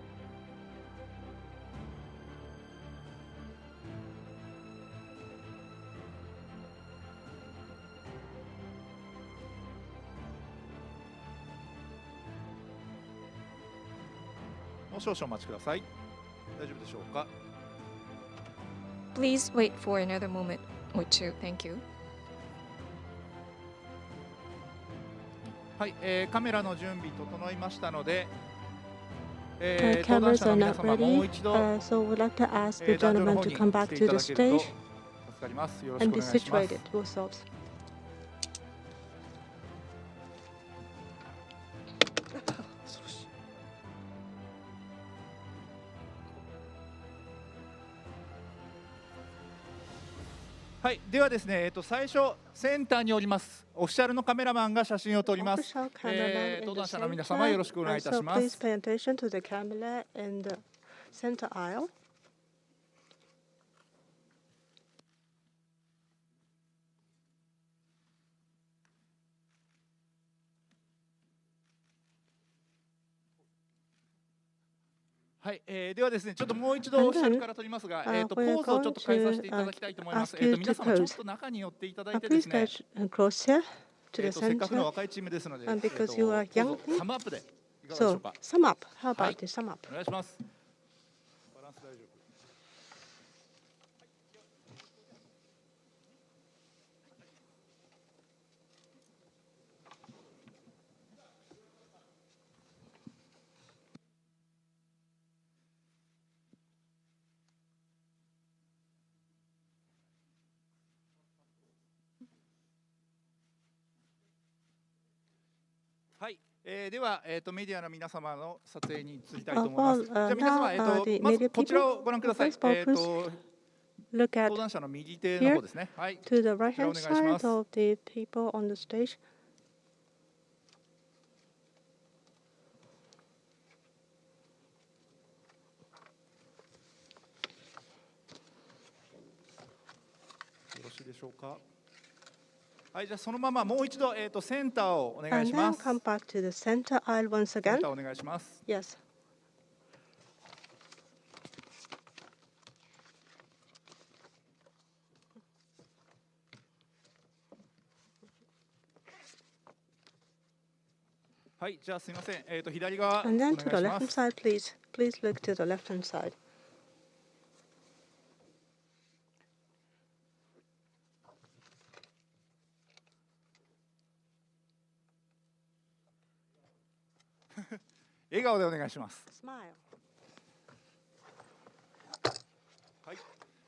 Speaker 12: 少々お待ちください。大丈夫でしょうか。
Speaker 2: Please wait for another moment or two. Thank you.
Speaker 12: はい、カメラの準備整いましたので、
Speaker 1: 登壇者の皆様もう一度、so we'd like to ask the gentleman to come back to the stage and be situated yourselves.
Speaker 12: はい、ではですね、最初センターにおりますオフィシャルのカメラマンが写真を撮ります。登壇者の皆様よろしくお願いいたします。
Speaker 1: Please pay attention to the camera in the center aisle.
Speaker 12: ははい、ではですね、ちょっともう一度オフィシャルから取りますが、ポーズをちょっと変えさせていただきたいと思います。皆様ちょっと中に寄っていただいてですね、せっかくの若いチームですので、ポーズをサムアップでいかがでしょうか。
Speaker 1: sum up. How about the sum up?
Speaker 12: お願いします。バランス大丈夫。はい、では、メディアの皆様の撮影に移りたいと思います。じゃあ皆様、まずこちらをご覧ください。登壇者の右手の方ですね。はい。
Speaker 1: To the right hand side of the people on the stage.
Speaker 12: よろしいでしょうか。はい、じゃあそのままもう一度センターをお願いします。
Speaker 1: And then come back to the center aisle once
Speaker 12: セン
Speaker 1: again.
Speaker 12: ターお願いします。
Speaker 1: Yes.
Speaker 12: はい、じゃあすみません。左側お
Speaker 1: And
Speaker 12: 願
Speaker 1: then
Speaker 12: い
Speaker 1: to
Speaker 12: し
Speaker 1: the
Speaker 12: ま
Speaker 1: left hand
Speaker 12: す。
Speaker 1: side, please. Please look to the left hand side.
Speaker 12: 笑顔でお願いします。
Speaker 1: Smile.
Speaker 12: はい。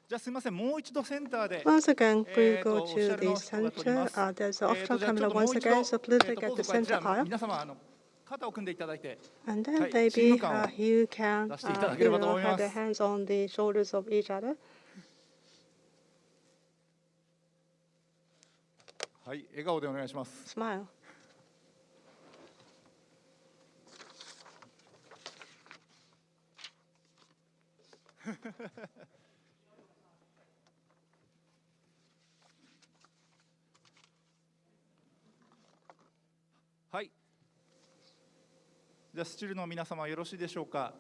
Speaker 12: じゃあすみません。もう一度センターで。
Speaker 1: Once again, please go
Speaker 12: オフィシャ
Speaker 1: to
Speaker 12: ルの
Speaker 1: the
Speaker 12: 人が撮りま
Speaker 1: center.
Speaker 12: す。
Speaker 1: There's an
Speaker 12: じゃ
Speaker 1: official
Speaker 12: あちょっ
Speaker 1: camera
Speaker 12: ともう
Speaker 1: once
Speaker 12: 一度
Speaker 1: again, so please
Speaker 12: ポ
Speaker 1: look
Speaker 12: ー
Speaker 1: at
Speaker 12: ズ
Speaker 1: the
Speaker 12: をじゃ
Speaker 1: center
Speaker 12: あ
Speaker 1: aisle.
Speaker 12: 皆様肩を組んでいただいて。
Speaker 1: And
Speaker 12: は
Speaker 1: then
Speaker 12: い、チーム
Speaker 1: maybe
Speaker 12: 感を
Speaker 1: you can
Speaker 12: 出していただければと思いま
Speaker 1: have
Speaker 12: す。
Speaker 1: the hands on the shoulders of each other.
Speaker 12: はい、笑顔でお願いします。
Speaker 1: Smile.
Speaker 12: はい。じゃあスチルの皆様よろしいでしょうか。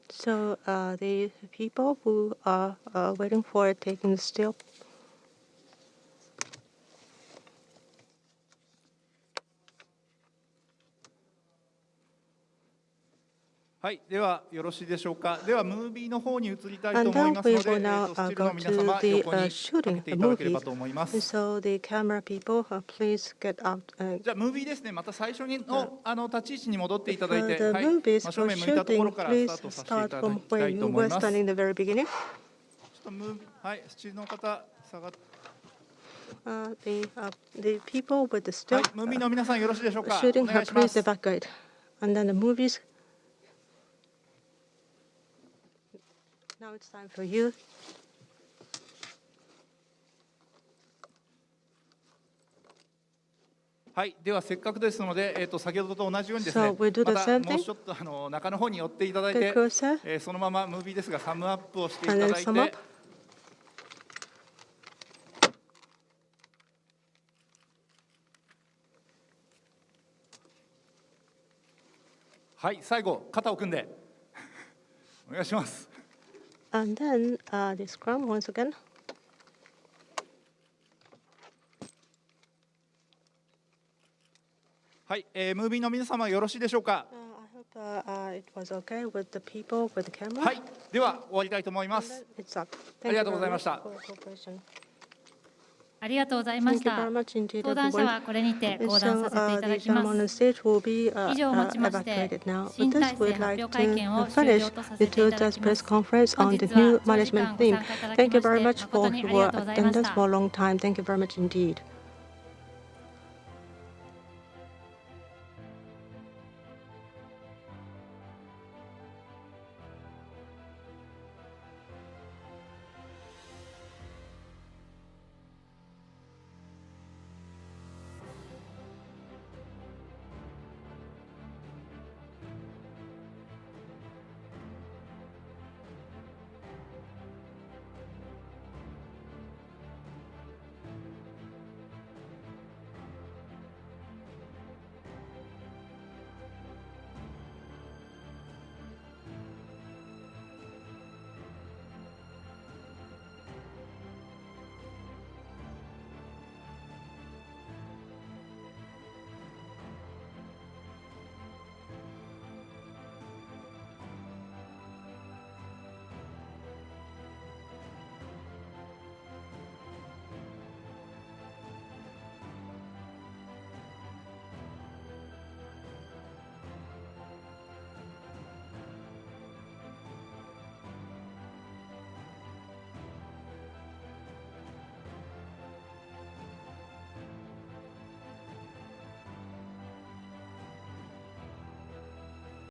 Speaker 1: So the people who are waiting for taking the still.
Speaker 12: はい、ではよろしいでしょうか。ではムービーの方に移りたいと
Speaker 1: And
Speaker 12: 思い
Speaker 1: then
Speaker 12: ますの
Speaker 1: we
Speaker 12: で、
Speaker 1: will now
Speaker 12: スチル
Speaker 1: go
Speaker 12: の皆様
Speaker 1: to the
Speaker 12: 横にかけ
Speaker 1: shooting
Speaker 12: て
Speaker 1: the
Speaker 12: いただければ
Speaker 1: movies.
Speaker 12: と思いま
Speaker 1: And
Speaker 12: す。
Speaker 1: so the camera people, please get out.
Speaker 12: じゃあムービーですね。また最初にの立ち位置に戻っていただい
Speaker 1: For
Speaker 12: て、
Speaker 1: the
Speaker 12: はい、
Speaker 1: movies
Speaker 12: 正
Speaker 1: for
Speaker 12: 面向いたところ
Speaker 1: shooting,
Speaker 12: からス
Speaker 1: please
Speaker 12: タートさせていた
Speaker 1: start
Speaker 12: だ
Speaker 1: from
Speaker 12: きた
Speaker 1: where
Speaker 12: いと
Speaker 1: you
Speaker 12: 思い
Speaker 1: were
Speaker 12: ます。ちょ
Speaker 1: standing in the very beginning.
Speaker 12: っとはい、スチルの方下がって、
Speaker 1: The people with the
Speaker 12: は
Speaker 1: still
Speaker 12: い、ムービーの皆さんよろしいでしょうか。お
Speaker 1: shooting
Speaker 12: 願い
Speaker 1: have
Speaker 12: しま
Speaker 1: please
Speaker 12: す。
Speaker 1: evacuate. And then the movies. Now it's time for you.
Speaker 12: はい、ではせっかくですので、先ほどと同じようにですね、
Speaker 1: So we do the
Speaker 12: また
Speaker 1: same
Speaker 12: もう
Speaker 1: thing.
Speaker 12: ちょっと中の方に寄っていただい
Speaker 1: Get
Speaker 12: て、
Speaker 1: closer.
Speaker 12: そのままムービーですがサムアップをしていた
Speaker 1: And
Speaker 12: だ
Speaker 1: then
Speaker 12: い
Speaker 1: sum up.
Speaker 12: て、はい、最後肩を組んでお願いします。
Speaker 1: And then the scrum once again.
Speaker 12: はい、ムービーの皆様よろしいでしょうか。
Speaker 1: I hope it was okay with the people with the camera.
Speaker 12: はい、では終わりたいと思います。
Speaker 1: It's up.
Speaker 12: ありがとうございました。
Speaker 3: ありがとうございました。
Speaker 1: Thank you very much indeed,
Speaker 3: 登壇者
Speaker 1: everyone.
Speaker 3: はこれにて講談
Speaker 1: So
Speaker 3: させていただ
Speaker 1: the
Speaker 3: きま
Speaker 1: gentleman on the
Speaker 3: す。
Speaker 1: stage will be
Speaker 3: 以上をもちまして
Speaker 1: evacuated now. With
Speaker 3: 新
Speaker 1: this,
Speaker 3: 体制
Speaker 1: we'd
Speaker 3: 発
Speaker 1: like
Speaker 3: 表会見を
Speaker 1: to
Speaker 3: 終
Speaker 1: finish
Speaker 3: 了とさ
Speaker 1: the
Speaker 3: せていただ
Speaker 1: Toyota's
Speaker 3: きま
Speaker 1: press
Speaker 3: す。
Speaker 1: conference
Speaker 3: 本
Speaker 1: on
Speaker 3: 日
Speaker 1: the
Speaker 3: は
Speaker 1: new
Speaker 3: 長時
Speaker 1: management
Speaker 3: 間ご
Speaker 1: theme.
Speaker 3: 参加いただき
Speaker 1: Thank you
Speaker 3: まし
Speaker 1: very
Speaker 3: て
Speaker 1: much
Speaker 3: 誠
Speaker 1: for
Speaker 3: にあり
Speaker 1: your
Speaker 3: がとうございまし
Speaker 1: attendance
Speaker 3: た。
Speaker 1: for a long time. Thank you very much indeed.